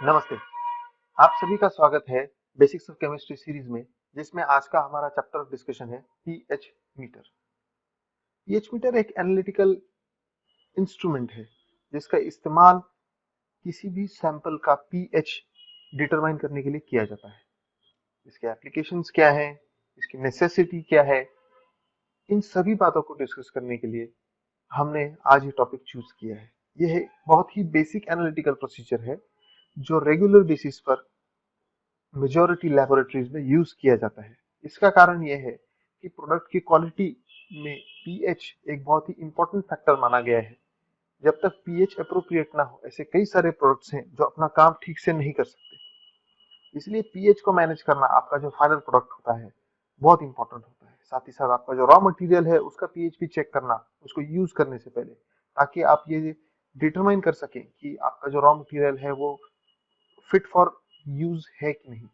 नमस्ते। आप सभी का स्वागत है बेसिक्स ऑफ केमिस्ट्री सीरीज में, जिसमें आज का हमारा चैप्टर ऑफ डिस्कशन है पीएच मीटर। पीएच मीटर एक एनालिटिकल इंस्ट्रूमेंट है जिसका इस्तेमाल किसी भी सैंपल का पीएच डिटरमाइन करने के लिए किया जाता है। इसके एप्लीकेशंस क्या है, इसकी नेसेसिटी क्या है, इन सभी बातों को डिस्कस करने के लिए हमने आज ये टॉपिक चूज किया है। यह बहुत ही बेसिक एनालिटिकल प्रोसीजर है जो रेगुलर बेसिस पर मेजॉरिटी लैबोरेटरीज में यूज किया जाता है। इसका कारण यह है कि प्रोडक्ट की क्वालिटी में पीएच एक बहुत ही इंपॉर्टेंट फैक्टर माना गया है। जब तक पीएच अप्रोप्रिएट ना हो, ऐसे कई सारे प्रोडक्ट्स हैं जो अपना काम ठीक से नहीं कर सकते। इसलिए पीएच को मैनेज करना आपका जो फाइनल प्रोडक्ट होता है बहुत इंपॉर्टेंट होता है। साथ ही साथ आपका जो रॉ मटेरियल है उसका पीएच भी चेक करना उसको यूज करने से पहले, ताकि आप ये डिटरमाइन कर सकें कि आपका जो रॉ मटेरियल है वो फिट फॉर यूज है कि नहीं।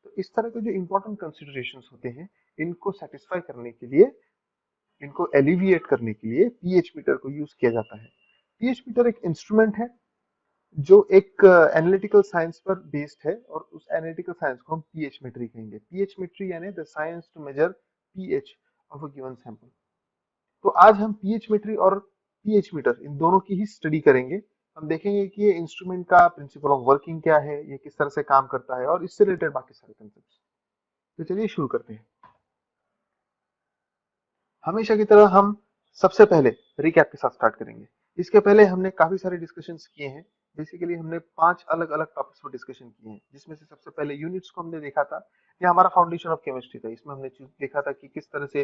तो इस तरह के जो इंपॉर्टेंट कंसिडरेशंस होते हैं, इनको सेटिस्फाई करने के लिए, इनको एलिविएट करने के लिए पीएच मीटर को यूज किया जाता है। पीएच मीटर एक इंस्ट्रूमेंट है जो एक एनालिटिकल साइंस पर बेस्ड है, और उस एनालिटिकल साइंस को हम पीएच मेट्री कहेंगे। पीएच मेट्री यानी the science to measure pH of a given sample. तो आज हम पीएच मेट्री और पीएच मीटर इन दोनों की ही स्टडी करेंगे। हम देखेंगे कि ये इंस्ट्रूमेंट का प्रिंसिपल ऑफ वर्किंग क्या है, ये किस तरह से काम करता है, और इससे रिलेटेड बाकी सारे कंसेप्ट। तो चलिए शुरू करते हैं। हमेशा की तरह हम सबसे पहले रिकैप के साथ स्टार्ट करेंगे। इसके पहले हमने काफी सारे डिस्कशंस किए हैं। बेसिकली हमने 5 अलग अलग टॉपिक्स पर डिस्कशन किए हैं, जिसमें से सबसे पहले यूनिट्स को हमने देखा था। ये हमारा फाउंडेशन ऑफ केमिस्ट्री था। इसमें हमने देखा था कि किस तरह से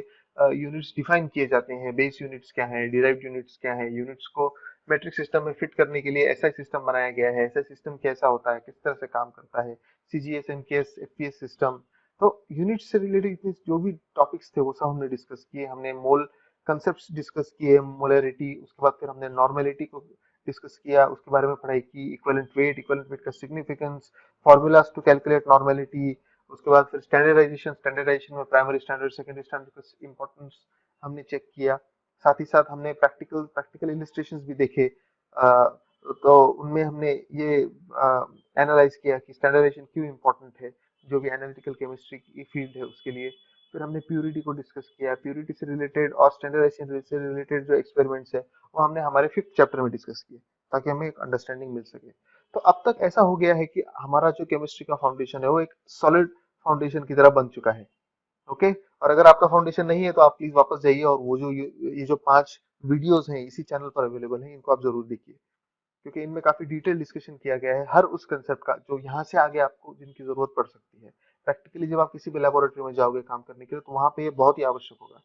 यूनिट्स डिफाइन किए जाते हैं, बेस यूनिट्स क्या है, डिराइव्ड यूनिट्स क्या है, यूनिट्स को मैट्रिक सिस्टम में फिट करने के लिए ऐसा सिस्टम बनाया गया है, ऐसा सिस्टम कैसा होता है, किस तरह से काम करता है, सीजीएस, एमकेएस, एफपीएस सिस्टम। तो यूनिट से रिलेटेड इतने जो भी टॉपिक्स थे वो सब हमने डिस्कस किए। हमने मोल कंसेप्ट डिस्कस किए, मोलरिटी, उसके बाद फिर हमने नॉर्मेलिटी को डिस्कस किया, उसके बारे में पढ़ाई की, इक्विवेलेंट वेट का significance, formulas to calculate normality. उसके बाद फिर स्टैंडर्डाइजेशन में प्राइमरी स्टैंडर्ड, सेकेंडरी स्टैंडर्ड का इंपॉर्टेंस हमने चेक किया। साथ ही साथ हमने प्रैक्टिकल इलिस्ट्रेशंस भी देखे। तो उनमें हमने ये एनालाइज किया कि स्टैंडर्डाइजेशन क्यों इंपॉर्टेंट है, जो भी एनालिटिकल केमिस्ट्री की फील्ड है उसके लिए। फिर हमने प्यूरिटी को डिस्कस किया। प्यूरिटी से रिलेटेड और स्टैंडर्डाइजेशन से रिलेटेड जो एक्सपेरिमेंट्स है वो हमने हमारे 5th चैप्टर में डिस्कस किए, ताकि हमें एक अंडरस्टैंडिंग मिल सके। तो अब तक ऐसा हो गया है कि हमारा जो केमिस्ट्री का फाउंडेशन है वो एक सॉलिड फाउंडेशन की तरह बन चुका है। ओके। और अगर आपका फाउंडेशन नहीं है तो आप प्लीज वापस जाइए, और वो जो ये जो 5 वीडियोस हैं इसी चैनल पर अवेलेबल हैं, इनको आप जरूर देखिए, क्योंकि इनमें काफी डिटेल डिस्कशन किया गया है हर उस कंसेप्ट का जो यहाँ से आगे आपको जिनकी जरूरत पड़ सकती है। प्रैक्टिकली जब आप किसी भी लेबोरेटरी में जाओगे काम करने के लिए, तो वहां पे ये बहुत ही आवश्यक होगा।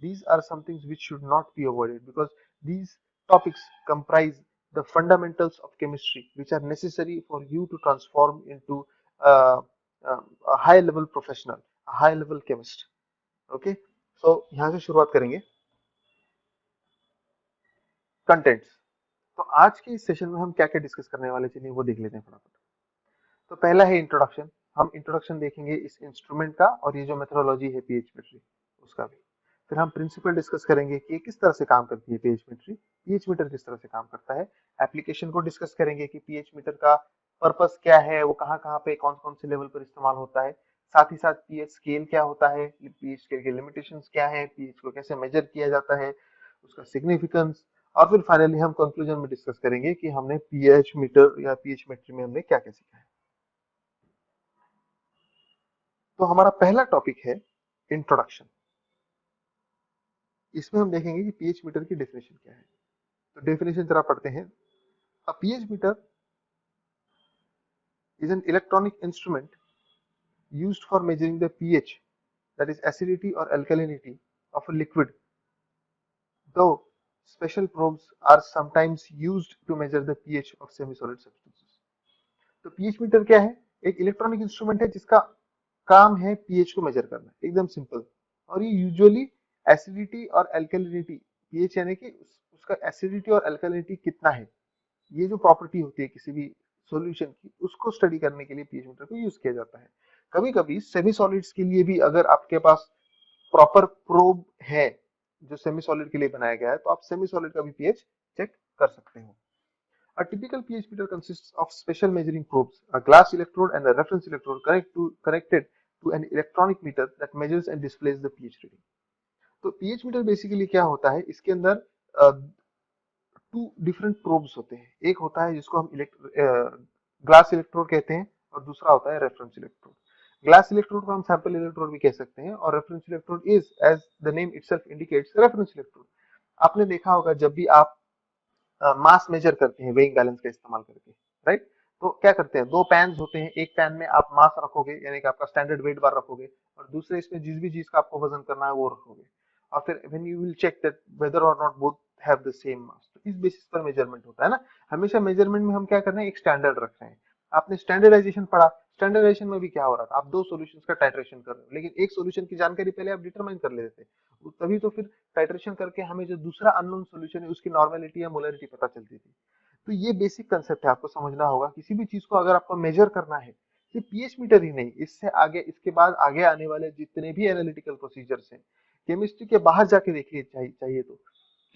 These are some things which should not be avoided, because these topics comprise the fundamentals of chemistry which are necessary for you to transform into uh, uh, a high level professional, a high level chemist. Okay, so यहाँ से शुरुआत करेंगे contents. तो आज के इस session में हम क्या क्या डिस्कस करने वाले, चलिए वो देख लेते हैं फटाफट। तो पहला है इंट्रोडक्शन। हम इंट्रोडक्शन देखेंगे इस इंस्ट्रूमेंट का, और ये जो मेथोडोलॉजी है पीएच मेट्री उसका भी। फिर हम प्रिंसिपल डिस्कस करेंगे कि किस तरह से काम करती है पीएच मेट्री, पीएच मीटर किस तरह से काम करता है। एप्लीकेशन को डिस्कस करेंगे कि पीएच मीटर का पर्पस क्या है, वो कहाँ कहाँ पे कौन कौन से लेवल पर इस्तेमाल होता है। साथ ही साथ पीएच स्केल क्या होता है, पीएच स्केल के लिमिटेशंस क्या है, पीएच को कैसे मेजर किया जाता है, उसका सिग्निफिकेंस। और फिर फाइनली हम कंक्लूजन में डिस्कस करेंगे कि हमने पीएच मीटर या पीएच मेट्री में हमने क्या क्या सीखा है। तो हमारा पहला टॉपिक है इंट्रोडक्शन। इसमें हम देखेंगे कि पीएच मीटर की डेफिनेशन क्या है। तो डेफिनेशन जरा पढ़ते हैं। A pH meter is an electronic instrument used for measuring the pH, that is acidity or alkalinity of a liquid, though special probes are sometimes used to measure the pH of semi-solid substances. तो pH metre क्या है? एक electronic instrument है जिसका काम है pH को major करना, एकदम सिंपल। और ये यूजुअली एसिडिटी और अल्कलिनिटी, पीएच यानी कि उसका एसिडिटी और अल्कलिनिटी कितना है, ये जो प्रॉपर्टी होती है किसी भी सॉल्यूशन की, उसको स्टडी करने के लिए पीएच मीटर को यूज किया जाता है। कभी कभी सेमी सॉलिड्स के लिए भी अगर आपके पास प्रॉपर प्रोब है जो सेमी सॉलिड के लिए बनाया गया है, तो आप सेमी सॉलिड का भी पीएच चेक कर सकते हो। A typical pH meter consists of special measuring probes, a glass electrode and a reference electrode connected to an electronic meter that measures and displays the pH reading. तो pH metre basically क्या होता है, इसके अंदर to different probes होते हैं। एक होता है जिसको हम ग्लास इलेक्ट्रोड कहते हैं और दूसरा होता है रेफरेंस इलेक्ट्रोड। ग्लास इलेक्ट्रोड को हम सैंपल इलेक्ट्रोड भी कह सकते हैं और reference electrode is as the name itself indicates reference electrode. आपने देखा होगा जब भी आप मास मेजर करते हैं वेइंग बैलेंस का इस्तेमाल करके, राइट, तो क्या करते हैं, दो पैन्स होते हैं, एक पैन में आप मास रखोगे यानी कि आपका स्टैंडर्ड वेट बार रखोगे और दूसरे इसमें जिस भी चीज का आपको वजन करना है वो रखोगे और फिर when you will check that whether or not both have the same mass, तो इस बेसिस पर मेजरमेंट होता है ना। हमेशा मेजरमेंट में हम क्या कर रहे हैं, एक स्टैंडर्ड रख रहे हैं। आपने स्टैंडर्डाइजेशन पढ़ा, स्टैंडर्डाइजेशन में भी क्या हो रहा था, आप दो सॉल्यूशंस का टाइट्रेशन कर रहे हो, लेकिन एक सॉल्यूशन की जानकारी पहले आप डिटरमाइन कर लेते थे, तभी तो फिर टाइट्रेशन करके हमें जो दूसरा अननोन सॉल्यूशन है उसकी नॉर्मेलिटी या मोलरिटी पता चलती थी। तो ये बेसिक कंसेप्ट है, आपको समझना होगा। किसी भी चीज को अगर आपको मेजर करना है, ये पीएच मीटर ही नहीं, इससे आगे इसके बाद आगे आने वाले जितने भी एनालिटिकल प्रोसीजर्स हैं, केमिस्ट्री के बाहर जाके देखिए, चाहिए तो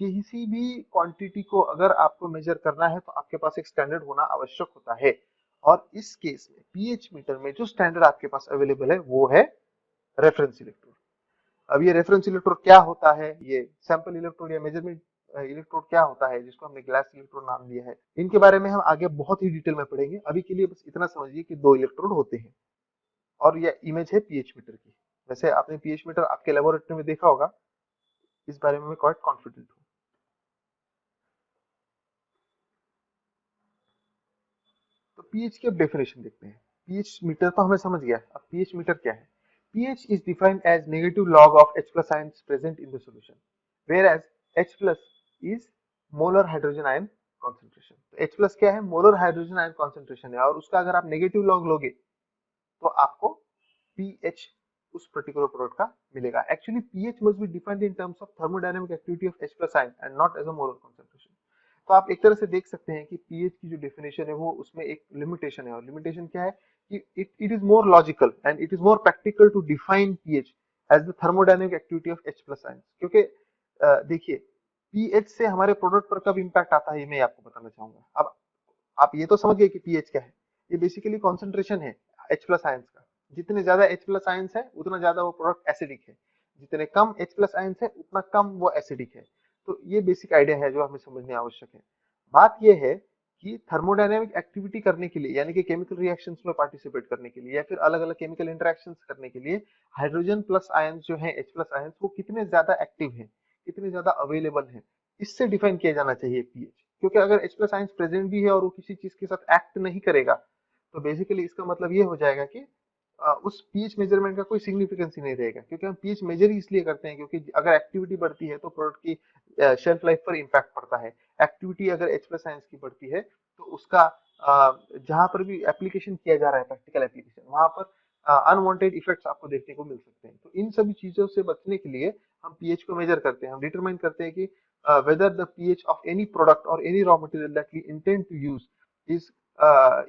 किसी भी क्वांटिटी को अगर आपको मेजर करना है तो आपके पास एक स्टैंडर्ड होना आवश्यक होता है। और इस केस में पीएच मीटर में जो स्टैंडर्ड आपके पास अवेलेबल है वो है रेफरेंस इलेक्ट्रोड। अब ये रेफरेंस इलेक्ट्रोड क्या होता है, ये सैंपल इलेक्ट्रोड या मेजरमेंट इलेक्ट्रोड क्या होता है जिसको हमने ग्लास इलेक्ट्रोड नाम दिया है, इनके बारे में हम आगे बहुत ही डिटेल में पढ़ेंगे। अभी के लिए बस इतना समझिए कि दो इलेक्ट्रोड होते हैं और यह इमेज है पीएच मीटर की। वैसे आपने पीएच मीटर आपके लेबोरेटरी में देखा होगा, इस बारे में मैं क्वाइट कॉन्फिडेंट हूँ। तो पीएच की अब डेफिनेशन देखते हैं। पीएच मीटर तो हमें समझ गया, अब पीएच मीटर क्या है। pH is defined as negative log of H plus ions present in the solution, whereas H plus is molar hydrogen ion concentration। तो H plus क्या है, मोलर हाइड्रोजन आयन कॉन्सेंट्रेशन है और उसका अगर आप नेगेटिव लॉग लोगे तो आपको pH उस पर्टिकुलर प्रोडक्ट का मिलेगा। Actually pH must be defined in terms of thermodynamic activity of H plus ion and not as a molar concentration। तो आप एक तरह से देख सकते हैं कि pH की जो डेफिनेशन है वो उसमें एक लिमिटेशन है, और लिमिटेशन क्या है कि it is more logical and it is more practical to define pH as the thermodynamic activity of H plus ions। क्योंकि देखिए pH से हमारे प्रोडक्ट पर कब इम्पैक्ट आता है ये मैं आपको बताना चाहूंगा। अब आप ये तो समझ गए कि pH क्या है, ये बेसिकली कॉन्सेंट्रेशन है H प्लस आयंस का। जितने ज्यादा H प्लस आयंस है उतना ज्यादा वो प्रोडक्ट एसिडिक है, जितने कम H प्लस आयंस है उतना कम वो एसिडिक है। तो ये बेसिक आइडिया है जो हमें समझने आवश्यक है। बात ये है कि थर्मोडायनेमिक एक्टिविटी करने के लिए यानी कि केमिकल रिएक्शंस में पार्टिसिपेट करने के लिए या फिर अलग अलग केमिकल इंटरेक्शंस करने के लिए हाइड्रोजन प्लस आयंस जो है H प्लस आयंस वो कितने ज्यादा एक्टिव हैं, कितने ज्यादा अवेलेबल हैं, इससे डिफाइन किया जाना चाहिए पीएच। क्योंकि अगर H प्लस आयंस प्रेजेंट भी है और वो किसी चीज के साथ एक्ट नहीं करेगा तो बेसिकली इसका मतलब ये हो जाएगा कि उस पीएच मेजरमेंट का कोई सिग्निफिकेंस ही नहीं रहेगा। क्योंकि हम पीएच मेजर ही इसलिए करते हैं क्योंकि अगर एक्टिविटी बढ़ती है तो प्रोडक्ट की शेल्फ लाइफ पर इम्पैक्ट पड़ता है। एक्टिविटी अगर H प्लस आयंस की बढ़ती है तो उसका जहां पर भी एप्लीकेशन किया जा रहा है, प्रैक्टिकल एप्लीकेशन, वहां पर अनवांटेड इफेक्ट्स आपको देखने को मिल सकते हैं। तो इन सभी चीजों से बचने के लिए हम पीएच को मेजर करते हैं, हम डिटरमाइन करते हैं कि whether the pH of any product or any raw material that we intend to use is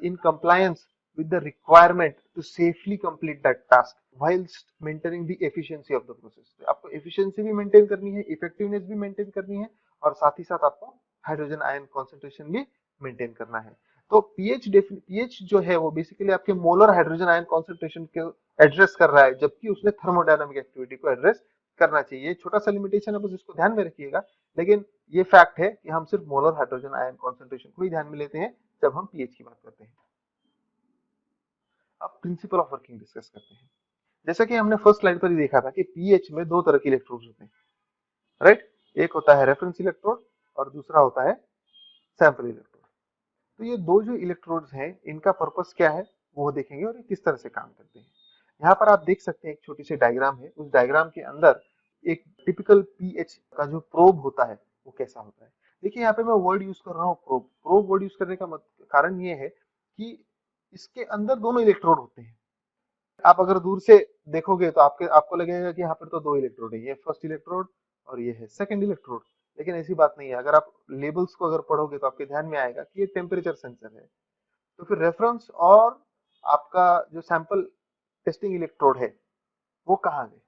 in compliance with the requirement to safely complete that task whilst maintaining the efficiency of the process। तो आपको efficiency भी maintain करनी है, effectiveness भी maintain करनी है और साथ ही साथ आपको हाइड्रोजन आयन कॉन्सेंट्रेशन भी मेंटेन करना है। तो पीएच जो है वो बेसिकली आपके मोलर हाइड्रोजन आयन कॉन्सेंट्रेशन को एड्रेस कर रहा है, जबकि उसने थर्मोडायनामिक एक्टिविटी को एड्रेस करना चाहिए। छोटा सा लिमिटेशन है, बस इसको ध्यान में रखिएगा। लेकिन ये फैक्ट है कि हम सिर्फ मोलर हाइड्रोजन आयन कॉन्सेंट्रेशन को ही ध्यान में लेते हैं जब हम पीएच की बात करते हैं। अब प्रिंसिपल ऑफ वर्किंग डिस्कस करते हैं। जैसा कि हमने फर्स्ट स्लाइड पर ही देखा था कि पीएच में दो तरह के इलेक्ट्रोड्स होते हैं, राइट। एक होता है रेफरेंस इलेक्ट्रोड और दूसरा होता है सैंपल इलेक्ट्रोड। तो ये दो जो इलेक्ट्रोड्स हैं इनका पर्पस क्या है वो देखेंगे और ये किस तरह से काम करते हैं। यहाँ पर आप देख सकते हैं एक छोटी सी डायग्राम है, उस डायग्राम के अंदर एक टिपिकल पीएच का जो प्रोब होता है वो कैसा होता है। देखिए यहाँ पे मैं वर्ड यूज कर रहा हूँ प्रोब। प्रोब वर्ड यूज करने का कारण ये है कि इसके अंदर दोनों इलेक्ट्रोड होते हैं। आप अगर दूर से देखोगे तो आपको लगेगा कि यहाँ पर तो दो इलेक्ट्रोड है, ये फर्स्ट इलेक्ट्रोड और ये है सेकंड इलेक्ट्रोड। लेकिन ऐसी बात नहीं है। अगर आप लेबल्स को अगर पढ़ोगे तो आपके ध्यान में आएगा कि ये टेम्परेचर सेंसर है। तो फिर रेफरेंस और आपका जो सैंपल टेस्टिंग इलेक्ट्रोड है वो कहाँ गए,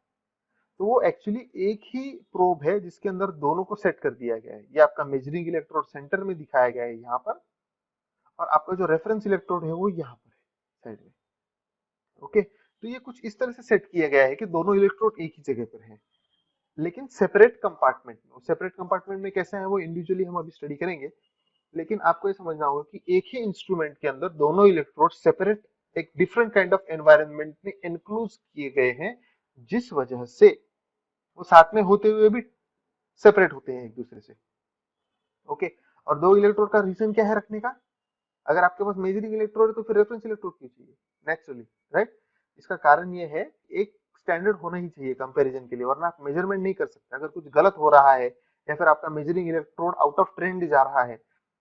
तो वो एक्चुअली एक ही प्रोब है जिसके अंदर दोनों को सेट कर दिया गया है। ये आपका मेजरिंग इलेक्ट्रोड सेंटर में दिखाया गया है यहाँ पर, और आपका जो रेफरेंस इलेक्ट्रोड है वो यहाँ पर है साइड में। ओके, तो ये कुछ इस तरह से सेट किया गया है कि दोनों इलेक्ट्रोड एक ही जगह पर हैं, लेकिन सेपरेट कंपार्टमेंट में। सेपरेट कंपार्टमेंट में कैसे है वो इंडिविजुअली हम अभी स्टडी करेंगे, लेकिन आपको ये समझना होगा कि एक ही इंस्ट्रूमेंट के अंदर दोनों इलेक्ट्रोड सेपरेट एक डिफरेंट काइंड ऑफ एनवायरनमेंट में एनक्लोज किए गए हैं, जिस वजह से वो साथ में होते हुए भी सेपरेट होते हैं एक दूसरे से। ओके, और दो इलेक्ट्रोड का रीजन क्या है रखने का? अगर आपके पास मेजरिंग इलेक्ट्रोड है तो फिर रेफरेंस इलेक्ट्रोड क्यों चाहिए? Naturally, right? इसका कारण ये है, एक स्टैंडर्ड होना ही चाहिए कंपैरिजन के लिए, वरना आप मेजरमेंट नहीं कर सकते। अगर कुछ गलत हो रहा है या फिर आपका measuring electrode out of trend जा रहा है,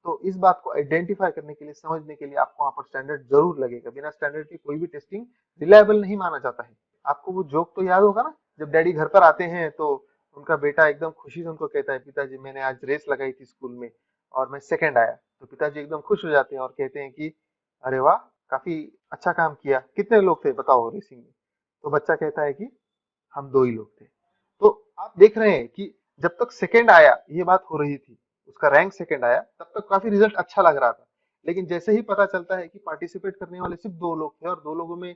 तो इस बात को आइडेंटिफाई करने के लिए, समझने के लिए आपको वहां पर स्टैंडर्ड जरूर लगेगा। बिना स्टैंडर्ड के कोई भी टेस्टिंग रिलायबल नहीं माना जाता है। आपको वो जोक तो याद होगा ना, जब डैडी घर पर आते हैं तो उनका बेटा एकदम खुशी से उनको कहता है, पिताजी मैंने आज रेस लगाई थी स्कूल में और मैं सेकंड आया। तो पिताजी एकदम खुश हो जाते हैं और कहते हैं कि अरे वाह, काफी अच्छा काम किया, कितने लोग थे बताओ रेसिंग में? तो बच्चा कहता है कि हम दो ही लोग थे। तो आप देख रहे हैं कि जब तक सेकंड आया, ये बात हो रही थी, उसका रैंक सेकंड आया, तब तक काफी रिजल्ट अच्छा लग रहा था। लेकिन जैसे ही पता चलता है कि पार्टिसिपेट करने वाले सिर्फ दो लोग थे और दो लोगों में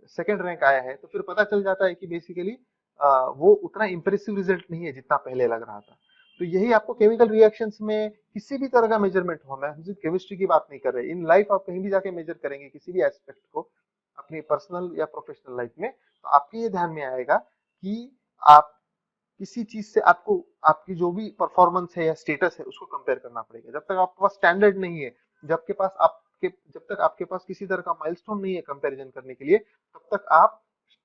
सेकंड रैंक आया है, तो फिर पता चल जाता है कि बेसिकली वो उतना इंप्रेसिव रिजल्ट नहीं है जितना पहले लग रहा था। तो यही आपको केमिकल रिएक्शंस में किसी भी तरह का मेजरमेंट हो, मैं सिर्फ केमिस्ट्री की बात नहीं कर रहे, इन लाइफ आप कहीं भी जाके मेजर करेंगे किसी भी एस्पेक्ट को अपनी पर्सनल या प्रोफेशनल लाइफ में, तो आपके ये ध्यान में आएगा कि आप किसी चीज से आपको आपकी जो भी परफॉर्मेंस है या स्टेटस है उसको कंपेयर करना पड़ेगा। जब तक आपके पास स्टैंडर्ड नहीं है, जब तक आपके पास किसी तरह का माइलस्टोन नहीं है कंपैरिजन करने के लिए, तब तक आप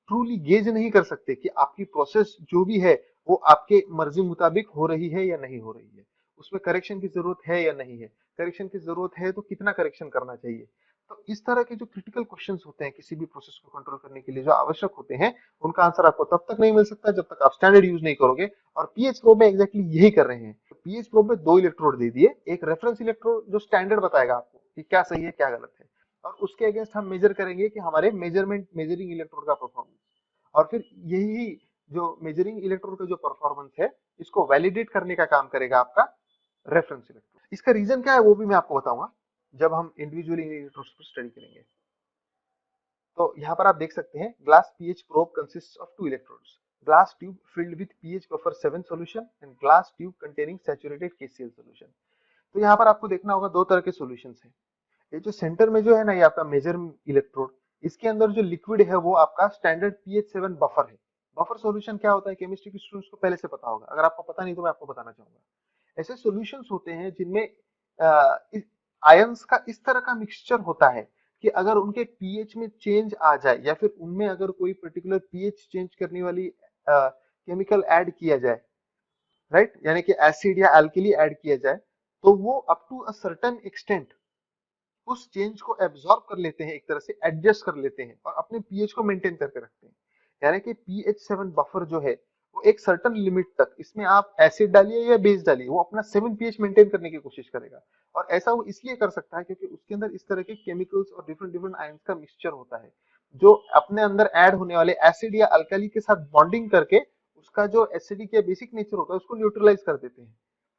ट्रूली गेज नहीं कर सकते कि आपकी प्रोसेस जो भी है वो आपके मर्जी मुताबिक हो रही है या नहीं हो रही है, उसमें करेक्शन की जरूरत है या नहीं है, करेक्शन की जरूरत है तो कितना करेक्शन करना चाहिए। तो इस तरह के जो क्रिटिकल क्वेश्चंस होते हैं किसी भी प्रोसेस को कंट्रोल करने के लिए जो आवश्यक होते हैं, उनका आंसर आपको तब तक नहीं मिल सकता जब तक आप स्टैंडर्ड यूज नहीं करोगे। और पीएच प्रोब में एग्जैक्टली यही कर रहे हैं। पीएच प्रोब में दो इलेक्ट्रोड दे दिए, एक रेफरेंस इलेक्ट्रोड जो स्टैंडर्ड बताएगा आपको कि क्या सही है क्या गलत है, और उसके अगेंस्ट हम मेजर करेंगे कि हमारे मेजरिंग इलेक्ट्रोड का परफॉर्मेंस। और फिर यही जो मेजरिंग इलेक्ट्रोड का जो परफॉर्मेंस है, इसको वैलिडेट करने का काम करेगा आपका रेफरेंस इलेक्ट्रोड। इसका रीजन क्या है वो भी मैं आपको बताऊंगा जब हम इंडिविजुअली इलेक्ट्रोड्स पर स्टडी करेंगे। तो यहाँ पर आप देख सकते हैं, glass pH probe consist of two electrodes, glass tube filled with pH buffer 7 solution and glass tube containing saturated KCl solution. तो यहाँ पर आपको देखना होगा दो तरह के सॉल्यूशंस हैं। ये जो सेंटर में जो है ना, ये आपका मेजर इलेक्ट्रोड, इसके अंदर जो लिक्विड है वो आपका स्टैंडर्ड पीएच 7 बफर है। बफर सॉल्यूशन क्या होता है केमिस्ट्री के स्टूडेंट्स को पहले से पता होगा, अगर आपको पता नहीं तो मैं आपको बताना चाहूंगा। ऐसे सॉल्यूशंस होते हैं जिनमें आयंस का इस तरह का मिक्सचर होता है कि अगर उनके पीएच में चेंज आ जाए या फिर उनमें अगर कोई पर्टिकुलर पीएच चेंज करने वाली केमिकल ऐड किया जाए, राइट, यानी कि एसिड या एल्कली ऐड किया जाए, तो वो up to a certain extent उस चेंज को एब्जॉर्ब कर लेते हैं, एक तरह से एडजस्ट कर लेते हैं और अपने पीएच को मेंटेन करके रखते हैं। यानी कि पीएच 7 बफर जो है वो एक सर्टेन लिमिट तक, इसमें आप एसिड डालिए या बेस डालिए, वो अपना 7 पीएच मेंटेन करने की कोशिश करेगा। और ऐसा वो इसलिए कर सकता है क्योंकि उसके अंदर इस तरह के केमिकल्स और डिफरेंट डिफरेंट आयंस का मिक्सचर होता है, जो अपने अंदर ऐड होने वाले एसिड या अल्कली के साथ बॉन्डिंग करके उसका जो एसिडिक या बेसिक नेचर होता है उसको न्यूट्रलाइज कर देते हैं।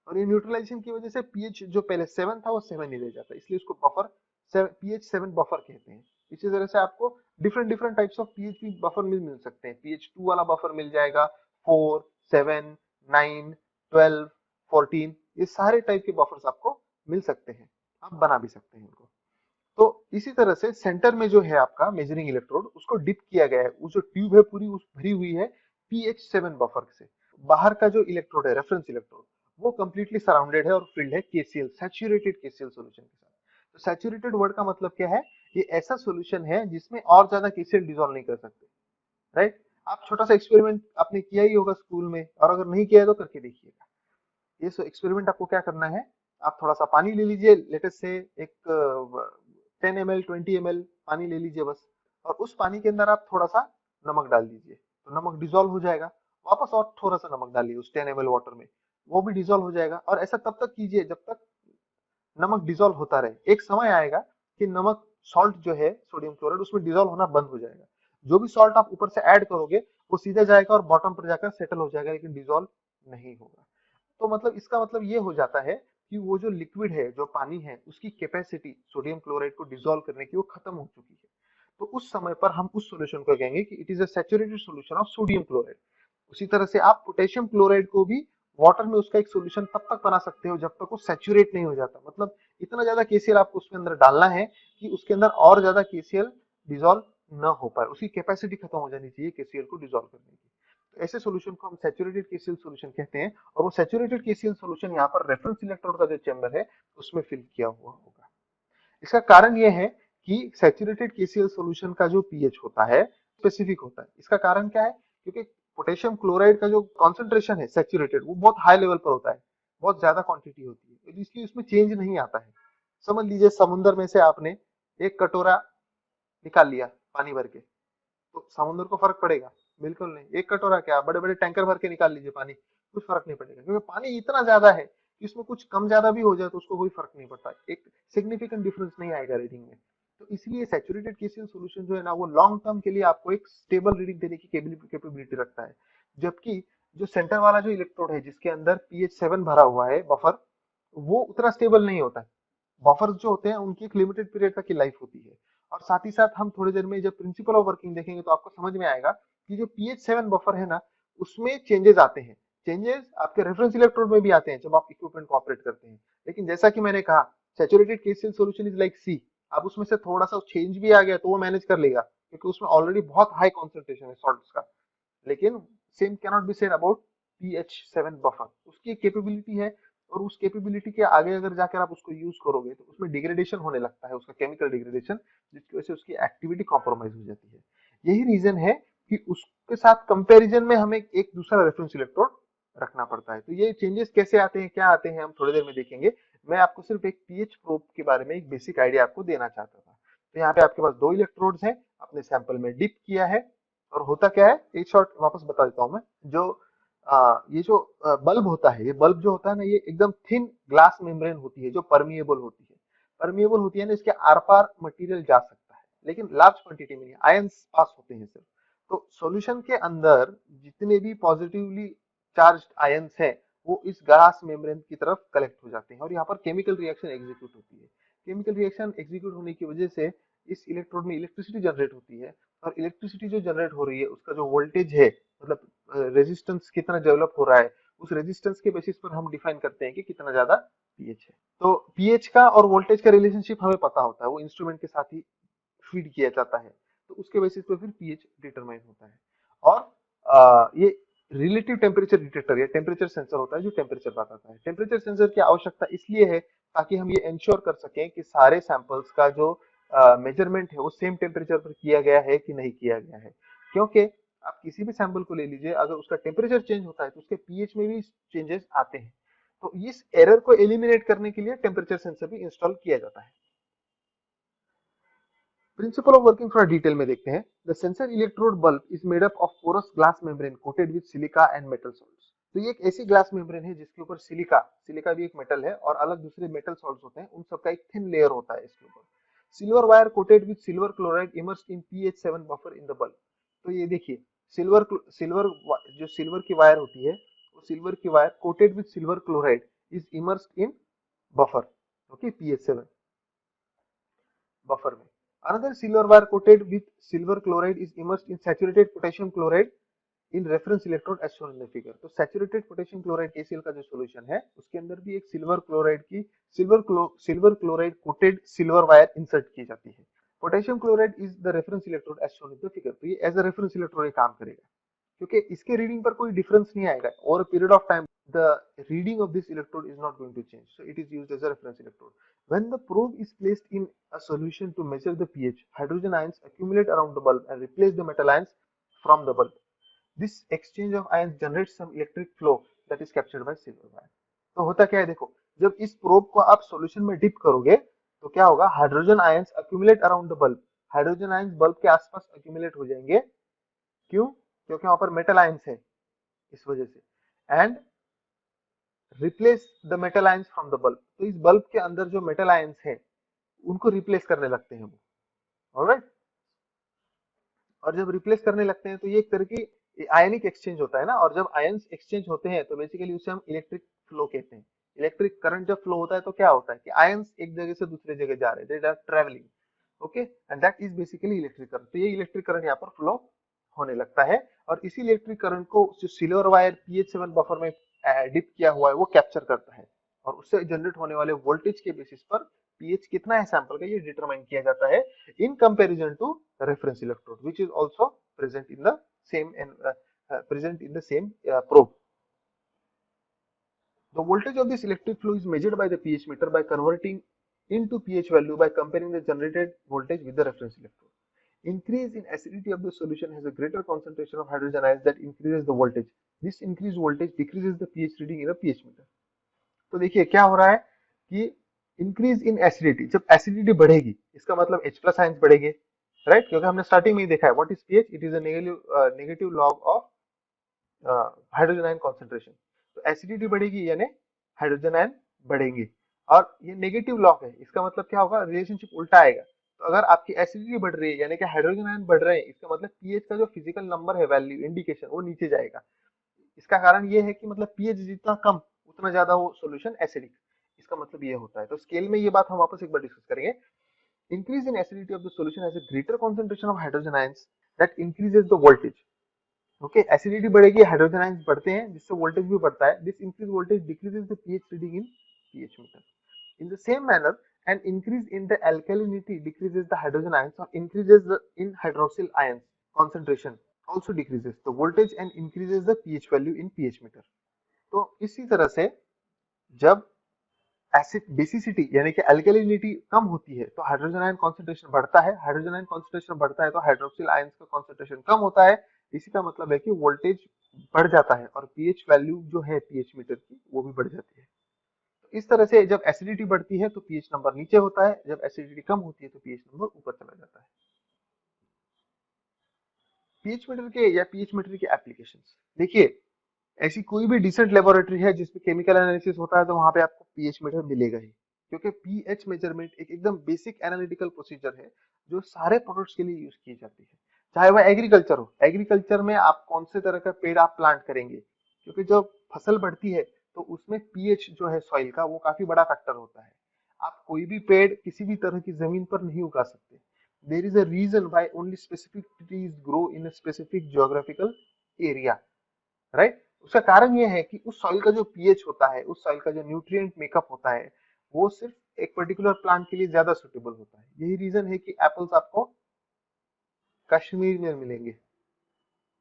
और ये न्यूट्रलाइजेशन की वजह से पीएच जो पहले 7 था वो 7 ही रह जाता है, इसलिए उसको बफर पीएच 7 बफर कहते हैं। इसी तरह से आपको different different types of pH भी बफर मिल सकते हैं। पीएच 2 वाला बफर मिल जाएगा, 4, 7, 9, 12, 14, ये सारे टाइप के बफर्स आपको मिल सकते हैं, आप बना भी सकते हैं इनको। तो इसी तरह से सेंटर में जो है आपका मेजरिंग इलेक्ट्रोड, उसको डिप किया गया है, वो जो ट्यूब है पूरी उस भरी हुई है पीएच 7 बफर से। बाहर का जो इलेक्ट्रोड है रेफरेंस इलेक्ट्रोड, वो कंप्लीटली सराउंडेड है और फिल्ड है केसीएल सैचुरेटेड केसीएल सॉल्यूशन के साथ। तो सैचुरेटेड वर्ड का मतलब क्या है? ये ऐसा सॉल्यूशन है जिसमें और ज्यादा केसीएल डिसॉल्व नहीं कर सकते, राइट? आप छोटा सा एक्सपेरिमेंट आपने किया ही होगा स्कूल में, और अगर नहीं किया है तो करके देखिएगा। ये एक्सपेरिमेंट आपको क्या करना है, आप थोड़ा सा पानी ले लीजिए, लेटेस्ट से एक 10 ml 20 ml पानी ले लीजिए बस, और उस पानी के अंदर आप थोड़ा सा नमक डाल दीजिए, तो नमक डिसॉल्व हो जाएगा। वापस और थोड़ा सा नमक डालिए उस 10 ml वाटर में, वो भी डिसॉल्व हो जाएगा। और ऐसा तब तक कीजिए जब तक नमक डिसॉल्व होता रहे। एक समय आएगा कि नमक सॉल्ट जो है सोडियम क्लोराइड उसमें डिसॉल्व होना बंद हो जाएगा। जो भी सॉल्ट आप ऊपर से ऐड करोगे वो सीधा जाएगा और बॉटम पर जाकर सेटल हो जाएगा, लेकिन डिसॉल्व नहीं होगा। तो मतलब इसका मतलब ये हो जाता है कि वो जो लिक्विड है, जो पानी है, उसकी कैपेसिटी सोडियम क्लोराइड को डिसॉल्व करने की वो खत्म हो चुकी है। तो उस समय पर हम उस सॉल्यूशन को कहेंगे कि it is a saturated solution of sodium chloride. उसी तरह से आप पोटेशियम क्लोराइड को भी वाटर में उसका एक सॉल्यूशन तब तक बना सकते हो जब तक वो सैचुरेट नहीं हो जाता, मतलब इतना ज्यादा केसीएल आपको उसके अंदर डालना है कि उसके अंदर और ज्यादा केसीएल डिसॉल्व न हो पाए, उसकी कैपेसिटी खत्म हो जानी चाहिए केसीएल को डिसॉल्व करने की। तो ऐसे सॉल्यूशन को हम सैचुरेटेड केसीएल सॉल्यूशन कहते हैं, और वो सैचुरेटेड केसीएल सॉल्यूशन यहाँ पर रेफरेंस इलेक्ट्रोड का जो चैम्बर है उसमें फिल किया हुआ होगा। इसका कारण यह है कि सैचुरेटेड केसीएल सॉल्यूशन का जो पीएच होता है स्पेसिफिक होता है। इसका कारण क्या है? क्योंकि पोटेशियम क्लोराइड का जो कॉन्सेंट्रेशन है सैचुरेटेड, वो बहुत हाई लेवल पर होता है, बहुत ज्यादा क्वांटिटी होती है, इसलिए उसमें चेंज नहीं आता है। समझ लीजिए समुद्र में से आपने एक कटोरा निकाल लिया पानी भर के, तो समुद्र को फर्क पड़ेगा? बिल्कुल नहीं। एक कटोरा क्या, बड़े बड़े टैंकर भर के निकाल लीजिए पानी, कुछ फर्क नहीं पड़ेगा, क्योंकि पानी इतना ज्यादा है कि इसमें कुछ कम ज्यादा भी हो जाए तो उसको कोई फर्क नहीं पड़ता, एक सिग्निफिकेंट डिफरेंस नहीं आएगा रीडिंग में। तो इसलिए सैचुरेटेड केसीएल सॉल्यूशन जो है ना, वो लॉन्ग टर्म के लिए आपको एक स्टेबल रीडिंग देने की कैपेबिलिटी रखता है। जबकि जो सेंटर वाला जो इलेक्ट्रोड है जिसके अंदर pH 7 भरा हुआ है बफर, वो उतना स्टेबल नहीं होता है। बफर जो होते हैं उनकी एक लिमिटेड पीरियड तक की लाइफ होती है। और साथ ही साथ हम थोड़ी देर में जब प्रिंसिपल ऑफ वर्किंग देखेंगे तो आपको समझ में आएगा कि जो pH 7 बफर है ना, उसमें चेंजेस आते हैं। चेंजेस आपके रेफरेंस इलेक्ट्रोड में भी आते हैं जब आप इक्विपमेंट को ऑपरेट करते हैं। लेकिन जैसा कि मैंने कहा, saturated KCl solution is like see, अब उसमें से थोड़ा सा चेंज भी आ गया तो वो मैनेज कर लेगा, क्योंकि उसमें ऑलरेडी बहुत हाई कॉन्सेंट्रेशन है सॉल्ट्स का। लेकिन same can not be said about pH 7 buffer, उसकी कैपेबिलिटी है, और उस कैपेबिलिटी के आगे अगर जाकर आप उसको यूज करोगे तो उसमें डिग्रेडेशन होने लगता है, उसका केमिकल डिग्रेडेशन, जिसकी वजह से उसकी एक्टिविटी कॉम्प्रोमाइज हो जाती है। यही रीजन है कि उसके साथ कंपैरिजन में हमें एक दूसरा रेफरेंस इलेक्ट्रोड रखना पड़ता है। तो ये चेंजेस कैसे आते हैं, क्या आते हैं, हम थोड़ी देर में देखेंगे। मैं आपको सिर्फ एक पीएच प्रोब के बारे में एक बेसिक आइडिया आपको देना चाहता था। तो यहाँ पे आपके पास दो इलेक्ट्रोड्स हैं, अपने सैंपल में डिप किया है, और होता क्या है, एक शॉट वापस बता देता हूँ मैं। जो ये जो बल्ब होता है, ये बल्ब जो होता है ना, ये एकदम थिन ग्लास मेम्ब्रेन होती है जो परमिएबल होती है। परमिएबल होती है ना, इसके आर पार मटेरियल जा सकता है, लेकिन लार्ज क्वांटिटी में नहीं, आयंस पास होते हैं सिर्फ। तो सॉल्यूशन के अंदर जितने भी पॉजिटिवली चार्ज आयंस है वो इस ग्लास मेम्ब्रेन की तरफ कलेक्ट हो जाते हैं, और यहाँ पर केमिकल रिएक्शन एग्जीक्यूट होती है। केमिकल रिएक्शन एग्जीक्यूट होने की वजह से इस इलेक्ट्रोड में इलेक्ट्रिसिटी जनरेट होती है, और इलेक्ट्रिसिटी जो जनरेट हो रही है उसका जो वोल्टेज है, मतलब रेजिस्टेंस कितना डेवलप हो रहा है, उस रेजिस्टेंस के बेसिस पर हम डिफाइन करते हैं कि कितना ज्यादा पीएच है। तो पीएच का और वोल्टेज का रिलेशनशिप हमें पता होता है, वो इंस्ट्रूमेंट के साथ ही फीड किया जाता है, तो उसके बेसिस पे फिर पीएच डिटरमाइन होता है। और ये रिलेटिव टेम्परेचर डिटेक्टर या टेम्परेचर सेंसर होता है जो टेम्परेचर बताता है। टेम्परेचर सेंसर की आवश्यकता इसलिए है ताकि हम ये इंश्योर कर सकें कि सारे सैंपल्स का जो मेजरमेंट है वो सेम टेम्परेचर पर किया गया है कि नहीं किया गया है। क्योंकि आप किसी भी सैंपल को ले लीजिए, अगर उसका टेम्परेचर चेंज होता है तो उसके पीएच में भी चेंजेस आते हैं। तो इस एरर को एलिमिनेट करने के लिए टेम्परेचर सेंसर भी इंस्टॉल किया जाता है। प्रिंसिपल ऑफ वर्किंग थोड़ा डिटेल में देखते हैं। The sensor electrode bulb is made up of porous glass membrane coated with silica and metal salts. तो ये एक ऐसी ग्लास मेम्ब्रेन है जिसके ऊपर सिलिका, सिलिका भी एक मेटल है, और अलग दूसरे मेटल सॉल्ट्स होते हैं, उन सबका एक थिन लेयर होता है इसके ऊपर। Silver wire coated with silver chloride immersed in pH 7 buffer in the bulb. तो ये देखिए, सिल्वर सिल्वर जो सिल्वर की वायर होती है, वो सिल्वर की wire coated with silver chloride is immersed in buffer, okay, pH 7 buffer में। Another silver wire coated with silver chloride is immersed in saturated potassium chloride in reference electrode as shown in the figure। तो saturated potassium chloride KCl का जो solution है उसके अंदर भी एक silver chloride की silver chloride coated silver wire insert की जाती है। Potassium chloride is the reference electrode as shown in the figure. तो ये एज अ रेफरेंस इलेक्ट्रोड काम करेगा, क्योंकि इसके रीडिंग पर कोई डिफरेंस नहीं आएगा, over a period of time the reading of this electrode is not going to change, so it is used as a reference electrode. When the probe is placed in a solution to measure the pH, hydrogen ions accumulate around the bulb and replace the metal ions from the bulb. This exchange of ions generates some electric flow that is captured by silver wire। तो होता क्या है, देखो, जब इस probe को आप solution में डिप करोगे तो क्या होगा, hydrogen ions accumulate around the bulb, hydrogen ions bulb के आसपास अक्यूमुलेट हो जाएंगे। क्यों? क्योंकि वहां पर मेटल आयंस है, इस वजह से। And replace the metal ions from the bulb, तो इस बल्ब के अंदर जो मेटल आयंस है उनको रिप्लेस करने लगते हैं वो, ऑलराइट। और जब रिप्लेस करने लगते हैं तो ये एक तरह की आयनिक एक्सचेंज होता है ना, और जब आयंस एक्सचेंज होते हैं तो बेसिकली उसे हम इलेक्ट्रिक फ्लो कहते हैं। इलेक्ट्रिक करंट जब फ्लो होता है तो क्या होता है कि आयंस एक जगह से दूसरे जगह जा रहे हैं, they are travelling, okay, and that is basically electric current. तो ये इलेक्ट्रिक करंट यहाँ पर फ्लो होने लगता है, और इसी इलेक्ट्रिक करंट को जो सिल्वर वायर पीएच7 बफर में डिप किया हुआ है वो कैप्चर करता है, और उससे जनरेट होने वाले वोल्टेज के बेसिस पर पीएच कितना है सैंपल का ये डिटरमाइन किया जाता है in comparison to reference electrode which is also present in the same probe. The voltage of this electric flow is measured by the pH meter by converting into pH value by comparing the generated voltage with the reference electrode. Increase in acidity of the solution has a greater concentration of hydrogen ions that increases the voltage. This increased voltage decreases the pH reading in a pH meter. तो देखिए क्या हो रहा है कि increase in acidity, जब acidity बढ़ेगी इसका मतलब H प्लस आयंस बढ़ेंगे, राइट, क्योंकि हमने स्टार्टिंग में ही देखा है what is pH, it is a negative log of hydrogen ion concentration. तो एसिडिटी बढ़ेगी यानी हाइड्रोजन आयन बढ़ेंगे, और ये नेगेटिव लॉग है, इसका मतलब क्या होगा, रिलेशनशिप उल्टा आएगा। तो अगर आपकी एसिडिटी बढ़ रही है यानी कि हाइड्रोजन आयन बढ़ रहे हैं, इसका मतलब पीएच का जो फिजिकल नंबर है, वैल्यू इंडिकेशन, वो नीचे जाएगा। इसका कारण ये है कि मतलब पीएच जितना कम उतना ज्यादा वो सॉल्यूशन एसिडिक, इसका मतलब ये होता है। तो स्केल में ये बात हम वापस एक बार डिस्कस करेंगे। Increase in acidity of the solution has a greater concentration of hydrogen ions that increases the voltage. Okay, acidity बढ़ेगी, हाइड्रोजन आयंस बढ़ते हैं जिससे वोल्टेज भी बढ़ता है। This increase voltage decreases the pH reading in pH meter. In the same manner an increase in the alkalinity decreases the hydrogen ions or increases in hydroxyl ions concentration also decreases the voltage and increases the pH value in pH meter. तो इसी तरह से जब acid basicity यानी कि alkalinity कम होती है तो हाइड्रोजन आयन कॉन्सेंट्रेशन बढ़ता है, हाइड्रोजन आयन कॉन्सेंट्रेशन बढ़ता है तो हाइड्रोक्सिल आयंस का कॉन्सेंट्रेशन कम होता है। इसी का मतलब है कि वोल्टेज बढ़ जाता है और पीएच वैल्यू जो है पीएच मीटर की वो भी बढ़ जाती है। तो इस तरह से जब एसिडिटी बढ़ती है तो पीएच नंबर नीचे होता है, जब एसिडिटी कम होती है तो पीएच नंबर ऊपर चला जाता है। पीएच मीटर के या पीएच मीटर के एप्लीकेशंस देखिए, ऐसी कोई भी डिसेंट लेबोरेटरी है जिसमें केमिकल एनालिसिस होता है तो वहां पे आपको पीएच मीटर मिलेगा ही, क्योंकि पीएच मेजरमेंट एक एकदम बेसिक एनालिटिकल प्रोसीजर है जो सारे प्रोडक्ट्स के लिए यूज की जाती है। चाहे वह एग्रीकल्चर हो, एग्रीकल्चर में आप कौन से तरह का पेड़ आप प्लांट करेंगे, क्योंकि जब फसल बढ़ती है तो उसमें पीएच जो है सॉइल का वो काफी बड़ा फैक्टर होता है। आप कोई भी पेड़ किसी भी तरह की जमीन पर नहीं उगा सकते। There is a reason why only specific trees grow in a specific geographical area, right. उसका कारण ये है कि उस सॉइल का जो पीएच होता है, उस सॉइल का जो न्यूट्रिएंट मेकअप होता है, वो सिर्फ एक पर्टिकुलर प्लांट के लिए ज्यादा सुटेबल होता है। यही रीजन है कि एप्पल्स आपको कश्मीर में मिलेंगे,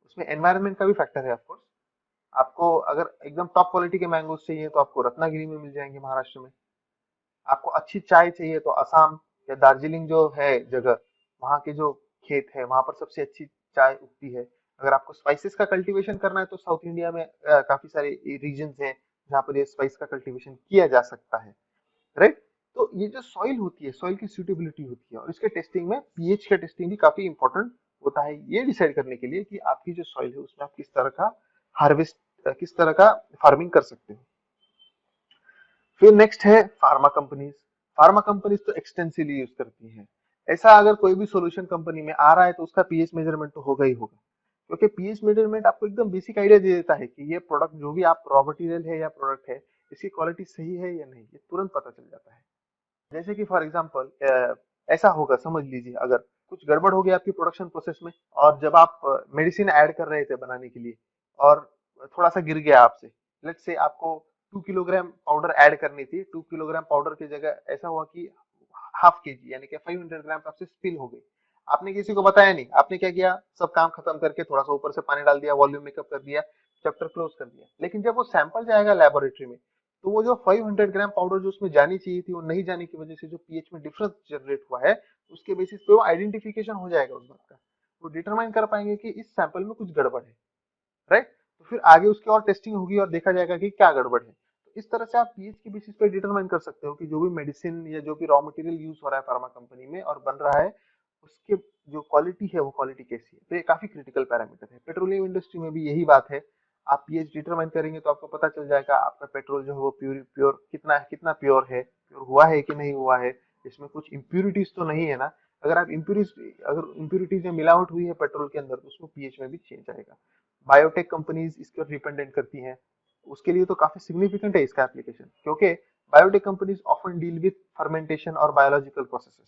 उसमें एनवायरनमेंट का भी फैक्टर है ऑफकोर्स। आपको अगर एकदम टॉप क्वालिटी के मैंगोज चाहिए तो आपको रत्नागिरी में मिल जाएंगे, महाराष्ट्र में। आपको अच्छी चाय चाहिए तो असम या दार्जिलिंग जो है जगह, वहाँ के जो खेत है वहां पर सबसे अच्छी चाय उगती है। अगर आपको स्पाइसेस का कल्टीवेशन करना है तो साउथ इंडिया में काफी सारे रीजन हैं जहाँ पर ये स्पाइस का कल्टीवेशन किया जा सकता है, राइट। तो ये जो सॉइल होती है, सॉइल की सुटेबिलिटी होती है, और इसके टेस्टिंग में पीएच का टेस्टिंग भी काफी इंपॉर्टेंट होता है, ये डिसाइड करने के लिए कि आपकी जो सॉइल है उसमें आप किस तरह का हार्वेस्ट, किस तरह का फार्मिंग कर सकते हो। फिर नेक्स्ट है फार्मा कंपनीज। फार्मा कंपनीज तो एक्सटेंसिवली यूज करती हैं। ऐसा अगर कोई भी सॉल्यूशन कंपनी में आ रहा है तो उसका पीएच मेजरमेंट तो होगा ही होगा, क्योंकि पीएच मेजरमेंट आपको एकदम बेसिक आइडिया दे देता है कि ये प्रोडक्ट जो भी आप रॉ मटेरियल है या प्रोडक्ट है इसकी क्वालिटी सही है या नहीं, ये तुरंत पता चल जाता है। जैसे कि फॉर एग्जांपल ऐसा होगा, समझ लीजिए अगर कुछ गड़बड़ हो गया आपकी प्रोडक्शन प्रोसेस में, और जब आप मेडिसिन ऐड कर रहे थे बनाने के लिए और थोड़ा सा गिर गया आपसे, लेट्स से आपको 2 किलोग्राम पाउडर ऐड करनी थी, 2 किलोग्राम पाउडर की जगह ऐसा हुआ कि हाफ के जी यानी कि 500 ग्राम आपसे स्पिल हो गई। आपने किसी को बताया नहीं, आपने क्या किया, सब काम खत्म करके थोड़ा सा ऊपर से पानी डाल दिया, वॉल्यूम मेकअप कर दिया, चैप्टर क्लोज कर दिया। लेकिन जब वो सैंपल जाएगा लेबोरेटरी में तो वो जो 500 ग्राम पाउडर जो उसमें जानी चाहिए थी वो नहीं जाने की वजह से जो पीएच में डिफरेंस जनरेट हुआ है, उसके बेसिस पे वो आइडेंटिफिकेशन हो जाएगा उस बात का। वो डिटरमाइन कर पाएंगे कि इस सैंपल में कुछ गड़बड़ है, राइट। तो फिर आगे उसकी और टेस्टिंग होगी और देखा जाएगा कि क्या गड़बड़ है। तो इस तरह से आप पीएच के बेसिस पे डिटरमाइन कर सकते हो कि जो भी मेडिसिन या जो भी रॉ मटेरियल यूज हो रहा है फार्मा कंपनी में और बन रहा है, उसके जो क्वालिटी है वो क्वालिटी कैसी है। तो ये काफी क्रिटिकल पैरामीटर है। पेट्रोलियम इंडस्ट्री में भी यही बात है। आप पीएच डिटरमाइन करेंगे तो आपको पता चल जाएगा आपका पेट्रोल जो है वो प्योर प्योर कितना प्योर है, प्योर हुआ है कि नहीं हुआ है, इसमें कुछ इम्प्यूरिटीज तो नहीं है ना। अगर इम्प्यूरिटीज में मिलावट हुई है पेट्रोल के अंदर तो उसमें पीएच में भी चेंज आएगा। बायोटेक कंपनीज इस पर डिपेंडेंट करती हैं। उसके लिए तो काफी सिग्निफिकेंट है इसका एप्लीकेशन, क्योंकि biotech companies often deal with fermentation और बायोलॉजिकल प्रोसेसेस,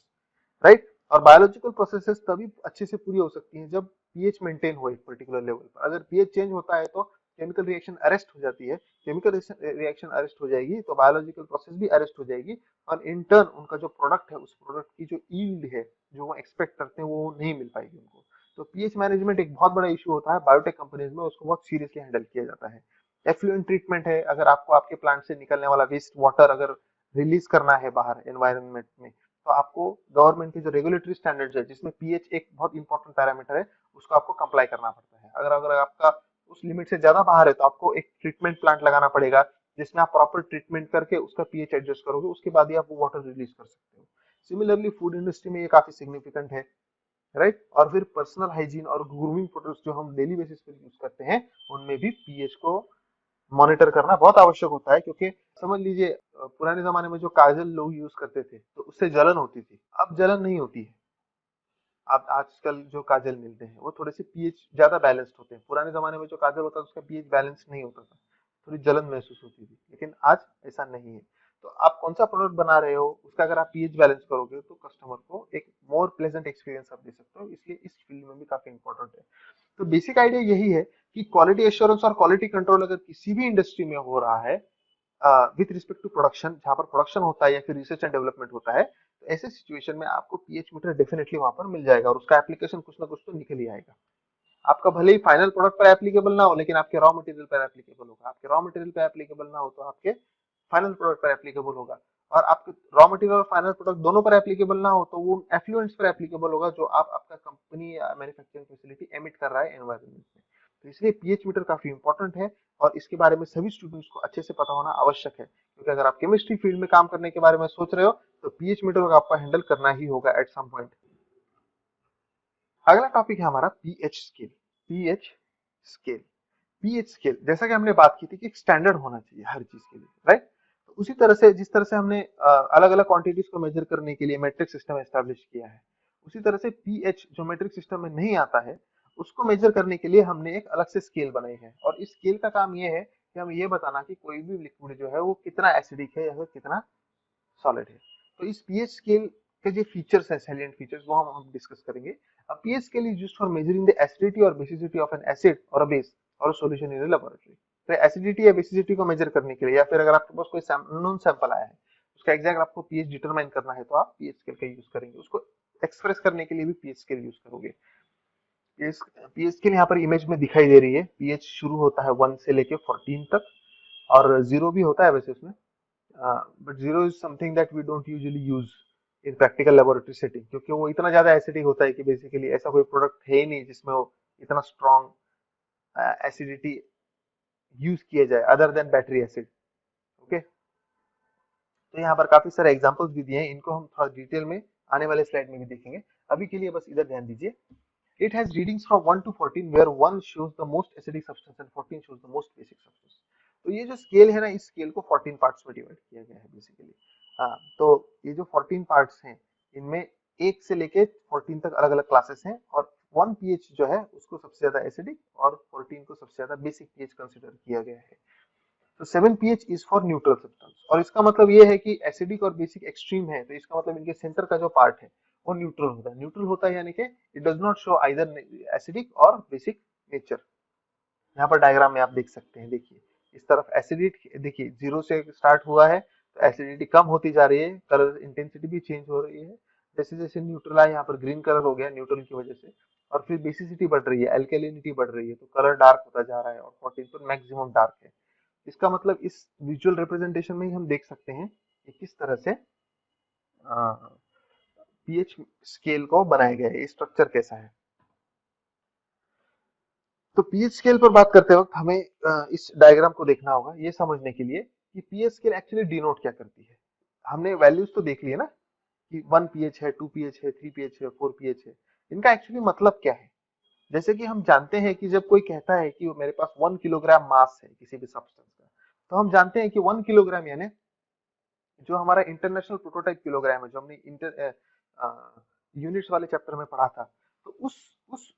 राइट। और बायोलॉजिकल प्रोसेसेस तभी अच्छे से पूरी हो सकती हैं जब पीएच मेंटेन हो एक पर्टिकुलर लेवल पर। अगर पीएच चेंज होता है तो केमिकल रिएक्शन अरेस्ट हो जाती है, केमिकल रिएक्शन अरेस्ट हो जाएगी तो बायोलॉजिकल प्रोसेस भी अरेस्ट हो जाएगी, और इन टर्न उनका जो प्रोडक्ट है उस प्रोडक्ट की जो यील्ड है जो वो एक्सपेक्ट करते हैं वो नहीं मिल पाएगी उनको। तो पीएच मैनेजमेंट एक बहुत बड़ा इशू होता है बायोटेक कंपनीज में, उसको बहुत सीरियसली हैंडल किया जाता है। एफ्लुएंट ट्रीटमेंट है, अगर आपको आपके प्लांट से निकलने वाला वेस्ट वाटर अगर रिलीज करना है बाहर एनवायरनमेंट में, तो आपको गवर्नमेंट के जो रेगुलेटरी स्टैंडर्ड्स है जिसमें पीएच एक बहुत इंपॉर्टेंट पैरामीटर है, उसको आपको कंप्लाई करना पड़ता है। अगर अगर आपका उस लिमिट से ज्यादा बाहर है तो आपको एक ट्रीटमेंट प्लांट लगाना पड़ेगा जिसमें आप प्रॉपर ट्रीटमेंट करके उसका पीएच एडजस्ट करोगे, उसके बाद ही आप वो वाटर रिलीज कर सकते हो। सिमिलरली फूड इंडस्ट्री में ये काफी सिग्निफिकेंट है, राइट। और फिर पर्सनल हाइजीन और ग्रूमिंग प्रोडक्ट्स जो हम डेली बेसिस पे यूज करते हैं उनमें भी पीएच को मॉनिटर करना बहुत आवश्यक होता है, क्योंकि समझ लीजिए पुराने जमाने में जो काजल लोग यूज करते थे तो उससे जलन होती थी, अब जलन नहीं होती है। अब आजकल जो काजल मिलते हैं वो थोड़े से पीएच ज्यादा बैलेंस्ड होते हैं, पुराने जमाने में जो काजल होता था उसका पीएच बैलेंस नहीं होता था, थोड़ी जलन महसूस होती थी, लेकिन आज ऐसा नहीं है। तो आप कौन सा प्रोडक्ट बना रहे हो उसका अगर आप पीएच बैलेंस करोगे तो कस्टमर को एक मोर प्लेजेंट एक्सपीरियंस आप दे सकते हो, इसलिए इस फील्ड में भी काफी इंपॉर्टेंट है। तो बेसिक आइडिया यही है कि क्वालिटी एश्योरेंस और क्वालिटी कंट्रोल अगर किसी भी इंडस्ट्री में हो रहा है विथ रिस्पेक्ट टू प्रोडक्शन, जहां पर प्रोडक्शन होता है या फिर रिसर्च एंड डेवलपमेंट होता है, तो ऐसे सिचुएशन में आपको पीएच मीटर डेफिनेटली वहां पर मिल जाएगा और उसका एप्लीकेशन कुछ ना कुछ तो निकल ही आएगा। आपका भले ही फाइनल प्रोडक्ट पर एप्लीकेबल ना हो लेकिन आपके रॉ मटेरियल पर एप्लीकेबल होगा, आपके रॉ मटेरियल पर एप्लीकेबल ना हो तो आपके फाइनल प्रोडक्ट पर एप्लीकेबल होगा, और आपके रॉ मटेरियल और फाइनल प्रोडक्ट दोनों पर एप्लीकेबल ना हो तो वो एफ्लुएंट्स पर एप्लीकेबल होगा जो आप आपका कंपनी या मैन्युफैक्चरिंग फैसिलिटी एमिट कर रहा है एनवायरनमेंट में। तो इसलिए पीएच मीटर काफी इंपॉर्टेंट है और इसके बारे में सभी स्टूडेंट्स को अच्छे से पता होना आवश्यक है, क्योंकि अगर आप केमिस्ट्री फील्ड में काम करने के बारे में सोच रहे हो तो पीएच मीटर को आपको हैंडल करना ही होगा एट सम पॉइंट। अगला टॉपिक है हमारा pH scale. PH scale, pH scale जैसा कि हमने बात की थी कि एक स्टैंडर्ड होना चाहिए हर चीज के लिए, राइट। तो उसी तरह से जिस तरह से हमने अलग अलग क्वांटिटीज को मेजर करने के लिए मेट्रिक सिस्टम एस्टेब्लिश किया है, उसी तरह से पीएच जो मेट्रिक सिस्टम में नहीं आता है उसको मेजर करने के लिए हमने एक अलग से स्केल बनाई है, और इस स्केल का काम ये है कि हम ये बताना कि कोई भी लिक्विड जो है वो कितना एसिडिक है या फिर कितना सॉलिड है। तो इस पीएच स्केल के जो फीचर्स है, सैलिएंट फीचर्स, वो हम डिस्कस करेंगे। A pH scale is used for measuring the acidity or basicity of an acid or a base or a solution in a laboratory. तो एसिडिटी या बेसिसिटी को major करने के लिए या फिर अगर आपके पास कोई नॉन सैंपल आया है उसका एग्जैक्ट आपको पीएच डिटरमाइन करना है तो आप पीएच स्केल का यूज करेंगे, उसको एक्सप्रेस करने के लिए भी पीएच स्केल यूज करोगे। पीएच पीएच स्केल यहाँ पर इमेज में दिखाई दे रही है, पीएच शुरू होता है 1 से लेके 14 तक, और जीरो भी होता है वैसे उसमें, but zero is something that we don't usually use in practical laboratory setting, क्योंकि वो इतना ज्यादा एसिडिक होता है कि बेसिकली ऐसा कोई प्रोडक्ट है ही नहीं जिसमें वो इतना स्ट्रॉन्ग एसिडिटी यूज किया जाए other than battery acid. Okay, तो यहाँ पर काफी सारे एग्जांपल्स भी दिए हैं, इनको हम थोड़ा डिटेल में आने वाले स्लाइड में भी देखेंगे। अभी के लिए बस इधर ध्यान दीजिए। It has readings from 1 to 14 where 1 shows the most acidic substance and 14 shows the most basic substance। तो ये जो स्केल है ना, इस स्केल को 14 पार्ट्स में डिवाइड किया गया है बेसिकली। हाँ, तो ये जो 14 पार्ट्स हैं इनमें 1 से लेके 14 तक अलग अलग क्लासेस हैं, और 1 पीएच जो है उसको सबसे ज्यादा एसिडिक और 14 को सबसे ज्यादा बेसिक पीएच कंसीडर किया गया है। तो 7 pH is for neutral substance, और इसका मतलब ये है कि एसिडिक और बेसिक एक्सट्रीम है तो इसका मतलब इनके सेंटर का जो पार्ट है वो न्यूट्रल होता है। न्यूट्रल होता है यानी कि it does not show either acidic और बेसिक नेचर। यहाँ पर डायग्राम में आप देख सकते हैं, देखिए इस तरफ एसिडिटी, देखिए जीरो से स्टार्ट हुआ है तो एसिडिटी कम होती जा रही है, कलर इंटेंसिटी भी चेंज हो रही है, जैसे जैसे न्यूट्रल है यहाँ पर ग्रीन कलर हो गया न्यूट्रल की वजह से, और फिर बेसिसिटी बढ़ रही है, अल्कलिनिटी बढ़ रही है तो कलर डार्क होता जा रहा है, और 14 पर मैक्सिमम डार्क है। इसका मतलब इस विजुअल रिप्रेजेंटेशन में ही हम देख सकते हैं कि किस तरह से पीएच स्केल को बनाया गया है, स्ट्रक्चर कैसा है। तो पीएच स्केल पर बात करते वक्त हमें इस डायग्राम को देखना होगा ये समझने के लिए कि पीएच स्केल एक्चुअली डिनोट क्या करती है। हमने वैल्यूज तो देख लिए ना कि 1 पीएच है, 2 पीएच है, 3 पीएच है, 4 पीएच है, इनका एक्चुअली मतलब क्या है। जैसे कि हम जानते हैं कि जब कोई कहता है कि मेरे पास 1 किलोग्राम मास है किसी भी सब्सटेंस का, तो हम जानते हैं कि 1 किलोग्राम यानी जो हमारा इंटरनेशनल प्रोटोटाइप किलोग्राम है जो हमने इंटर यूनिट्स वाले चैप्टर में पढ़ा था, तो उस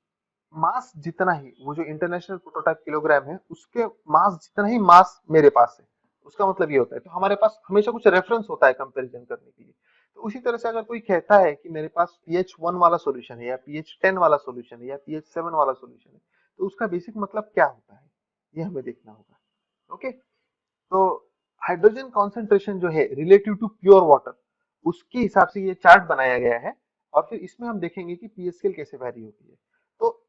मास जितना ही, वो जो इंटरनेशनल प्रोटोटाइप किलोग्राम है उसके मास जितना ही मास मेरे पास है, उसका मतलब ये होता है। तो हमारे पास हमेशा कुछ रेफरेंस होता है कंपैरिजन करने के लिए। तो उसी तरह से अगर कोई कहता है कि मेरे पास pH 1 वाला सॉल्यूशन है या pH 10 वाला सॉल्यूशन है या pH 7 वाला सॉल्यूशन है, तो उसका बेसिक मतलब क्या होता है, ये हमें देखना होगा। ओके, तो हाइड्रोजन कॉन्सेंट्रेशन जो है रिलेटिव टू प्योर वाटर, उसके हिसाब से ये चार्ट बनाया गया है। और फिर इसमें हम देखेंगे कि पीएच स्केल कैसे वैरी होती है। तो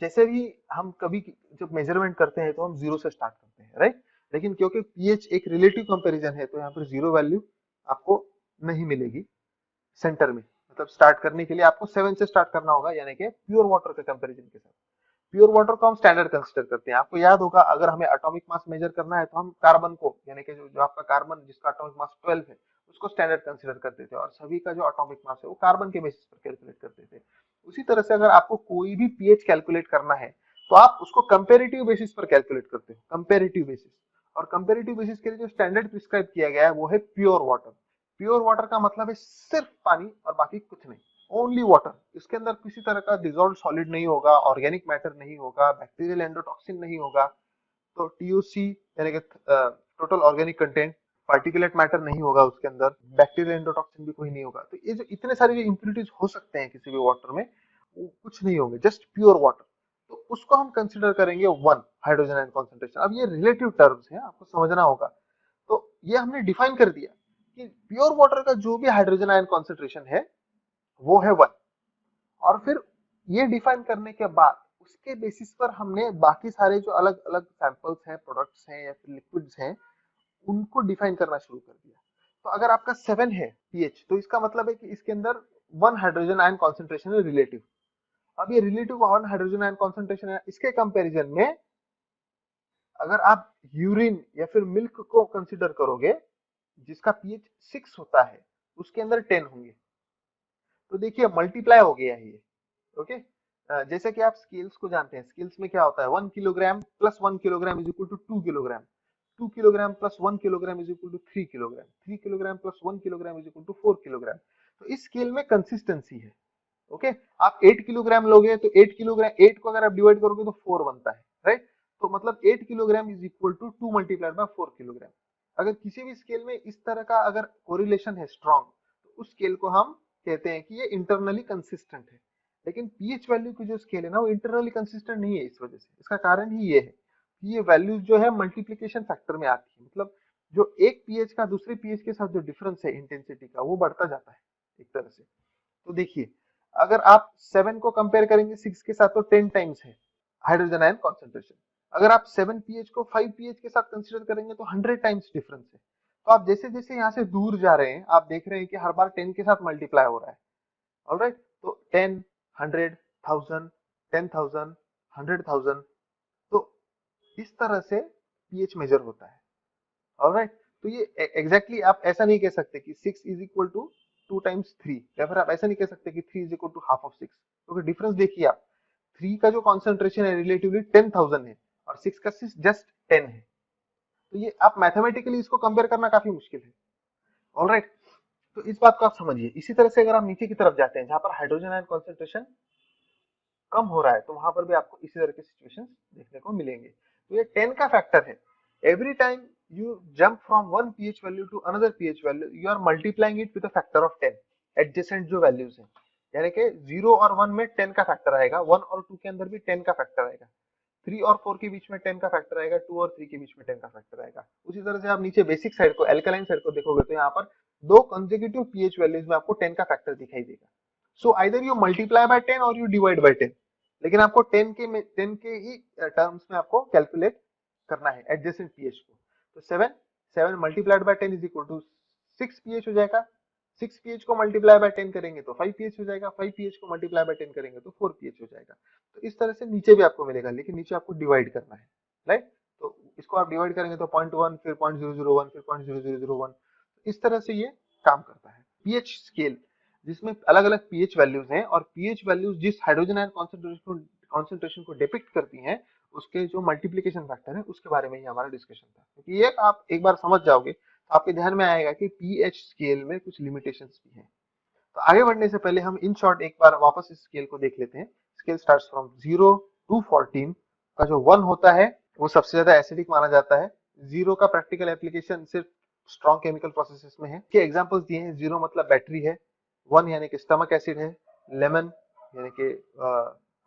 जैसे भी हम कभी जब मेजरमेंट करते हैं तो हम जीरो से स्टार्ट करते हैं, राइट। लेकिन क्योंकि पीएच एक रिलेटिव कंपैरिजन है, तो यहाँ पर जीरो वैल्यू आपको नहीं मिलेगी सेंटर में। मतलब स्टार्ट करने के लिए आपको 7 से स्टार्ट करना होगा, यानी कि प्योर वाटर के कंपैरिजन के साथ। प्योर वाटर को हम स्टैंडर्ड कंसीडर करते हैं। आपको याद होगा, अगर हमें एटॉमिक मास मेजर करना है तो हम कार्बन को, यानी कि जो आपका कार्बन जिसका एटॉमिक मास 12 है, उसको स्टैंडर्ड कंसीडर करते थे, और सभी का जो एटॉमिक मास है वो कार्बन के बेसिस पर कैलकुलेट करते थे। उसी तरह से अगर आपको कोई भी पीएच कैलकुलेट करना है तो आप उसको कंपेरेटिव बेसिस पर कैलकुलेट करते हो, कंपेरेटिव बेसिस। और कंपेरेटिव बेसिस के लिए जो स्टैंडर्ड प्रिस्क्राइब किया गया है वो है प्योर वाटर। प्योर वाटर का मतलब है सिर्फ पानी और बाकी कुछ नहीं, ओनली वाटर। इसके अंदर किसी तरह का डिजॉल्व सॉलिड नहीं होगा, ऑर्गेनिक मैटर नहीं होगा, बैक्टीरियल एंडोटॉक्सिन नहीं होगा। तो टीओसी यानी कि total organic content, particulate matter नहीं होगा उसके अंदर, बैक्टीरियल एंडोटॉक्सिन भी कोई नहीं होगा। तो ये जो इतने सारे जो इंप्योरिटीज हो सकते हैं किसी भी वाटर में, वो कुछ नहीं होंगे, जस्ट प्योर वाटर। तो उसको हम कंसिडर करेंगे 1 हाइड्रोजन आयन कॉन्सेंट्रेशन। अब ये रिलेटिव टर्म्स है, आपको समझना होगा। तो ये हमने डिफाइन कर दिया कि प्योर वाटर का जो भी हाइड्रोजन आयन कॉन्सेंट्रेशन है वो है 1। और फिर ये डिफाइन करने के बाद उसके बेसिस पर हमने बाकी सारे जो अलग अलग सैंपल्स हैं, प्रोडक्ट्स हैं या फिर लिक्विड्स हैं, उनको डिफाइन करना शुरू कर दिया। तो अगर आपका 7 है पीएच, तो इसका मतलब है कि इसके अंदर 1 हाइड्रोजन आयन कॉन्सेंट्रेशन है रिलेटिव। अब ये रिलेटिव 1 हाइड्रोजन आयन कॉन्सेंट्रेशन है, इसके कंपैरिजन में अगर आप यूरिन या फिर मिल्क को कंसीडर करोगे जिसका पीएच 6 होता है, उसके अंदर 10 होंगे। तो देखिए मल्टीप्लाई हो गया है ये। ओके, जैसे कि आप स्केल्स को जानते हैं, स्केल्स में क्या होता है, 1 kilogram plus 1 kilogram is equal to 2 kilogram, 2 kilogram plus 1 kilogram is equal to 3 kilogram, 3 kilogram plus 1 kilogram is equal to 4 kilogram. तो इस स्केल में कंसिस्टेंसी है। ओके, आप 8 किलोग्राम लोगे तो 8 किलोग्राम, 8 को अगर आप डिवाइड करोगे तो 4 बनता है, राइट। तो मतलब 8 kilogram is equal to 2 multiplied by 4 kilogram. अगर किसी भी स्केल में इस तरह का अगर कोरिलेशन है स्ट्रॉन्ग, तो उस स्केल को हम कहते हैं कि ये इंटरनली कंसिस्टेंट है। लेकिन पीएच वैल्यू की जो स्केल है ना, वो इंटरनली कंसिस्टेंट नहीं है। इस वजह से, इसका कारण ही ये है कि ये वैल्यूज जो है मल्टीप्लीकेशन फैक्टर में आती है। मतलब जो एक पीएच का दूसरे पीएच के साथ जो डिफरेंस है इंटेंसिटी का, वो बढ़ता जाता है एक तरह से। तो देखिए, अगर आप 7 को कंपेयर करेंगे 6 के साथ, तो 10 टाइम्स है हाइड्रोजन आयन कॉन्सेंट्रेशन। अगर आप 7 पीएच को 5 पीएच के साथ कंसीडर करेंगे तो 100 टाइम्स डिफरेंस है। तो आप जैसे जैसे यहाँ से दूर जा रहे हैं, आप देख रहे हैं कि हर बार 10 के साथ मल्टीप्लाई हो रहा है। ऑलराइट, तो 10, 100, 1000, 10,000, 100,000। तो इस तरह से पीएच मेजर होता है। ऑलराइट, तो ये एग्जैक्टली आप ऐसा नहीं कह सकते कि 6 इज इक्वल टू 2 टाइम्स 3, या फिर आप ऐसा नहीं कह सकते कि 3 is equal to half of 6, क्योंकि डिफरेंस देखिए आप, 3 का जो कॉन्सेंट्रेशन है रिलेटिवली 10,000 है, और 6 का जस्ट 10 है। तो ये आप मैथमेटिकली इसको कंपेयर करना काफी मुश्किल है। ऑलराइट, तो इस बात को आप समझिए। इसी तरह से अगर आप नीचे की तरफ जाते हैं जहां पर हाइड्रोजन आयन कॉन्सेंट्रेशन कम हो रहा है, तो वहां पर भी आपको इसी तरह के सिचुएशंस देखने को मिलेंगे। तो ये 10 का फैक्टर है। Every time you jump from one pH value to another pH value, you are multiplying it with a factor of 10 adjacent जो वैल्यूज हैं। यानी कि 0 और 1 में 10 का फैक्टर आएगा, 1 और 2 के अंदर भी 10 का फैक्टर आएगा, 3 और 4 के बीच में 10 का फैक्टर आएगा, 2 और 3 के बीच में 10 का फैक्टर आएगा। उसी तरह से आप नीचे बेसिक साइड को, एल्कलाइन साइड को देखोगे तो यहाँ पर दो कंसेक्यूटिव पीएच वैल्यूज में आपको 10 का फैक्टर दिखाई देगा। So either you multiply by 10 और यू डिवाइड बाय 10। लेकिन आपको 10 के ही टर्म्स में आपको कैलकुलेट करना है एडजेसेंट पीएच को। तो 7 multiplied by 10 is equal to 6 pH हो जाएगा। 6 पीएच को मल्टीप्लाई बाय 10 करेंगे तो 5 पीएच हो जाएगा, 5 पीएच को मल्टीप्लाई बाय 10 करेंगे तो 4 पीएच हो जाएगा। तो इस तरह से नीचे भी आपको मिलेगा, लेकिन नीचे आपको डिवाइड करना है, राइट। तो इसको आप डिवाइड करेंगे तो 0.1, फिर 0.001, फिर 0.0001। इस तरह से ये काम करता है पीएच स्केल, जिसमें अलग अलग पीएच वैल्यूज हैं, और पीएच वैल्यूज जिस हाइड्रोजन आयन कॉन्सेंट्रेशन को डिपिक्ट करती हैं, उसके जो मल्टीप्लिकेशन फैक्टर है उसके बारे में ही हमारा डिस्कशन था। क्योंकि ये आप एक बार समझ जाओगे तो आपके ध्यान में आएगा कि पीएच स्केल में कुछ लिमिटेशंस भी हैं। तो आगे बढ़ने से पहले हम इन शॉर्ट एक बार वापस इस स्केल को देख लेते हैं। स्केल स्टार्ट्स फ्रॉम 0, 214 का जो 1 होता है वो सबसे ज्यादा एसिडिक माना जाता है। 0 का प्रैक्टिकल एप्लीकेशन सिर्फ स्ट्रॉन्ग केमिकल प्रोसेसेस में है। के एग्जांपल्स दिए हैं। 0 मतलब बैटरी है, 1 यानी कि स्टमक एसिड है, लेमन यानी कि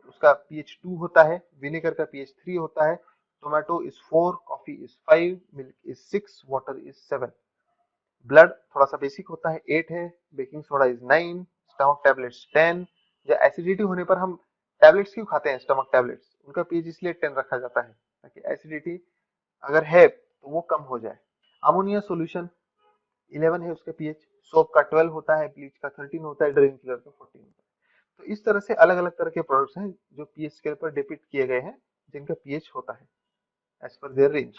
उसका pH 2 होता है, विनेगर का pH 3 होता है, tomato is 4, coffee is 5, milk is 6, water is 7, blood थोड़ा सा बेसिक होता है 8 है, baking soda is 9, stomach tablets 10। या एसिडिटी होने पर हम टैबलेट्स क्यों खाते हैं, स्टमक टैबलेट्स, उनका pH इसलिए 10 रखा जाता है ताकि एसिडिटी अगर है तो वो कम हो जाए। अमोनिया सॉल्यूशन 11 है उसका pH, सोप का 12 होता है, ब्लीच का 13 होता है, ड्रेन क्लीनर का 14 होता है। तो इस तरह से अलग अलग तरह के प्रोडक्ट्स हैं जो pH स्केल पर डिपिक्ट किए गए हैं, जिनका pH होता है एज पर देयर रेंज।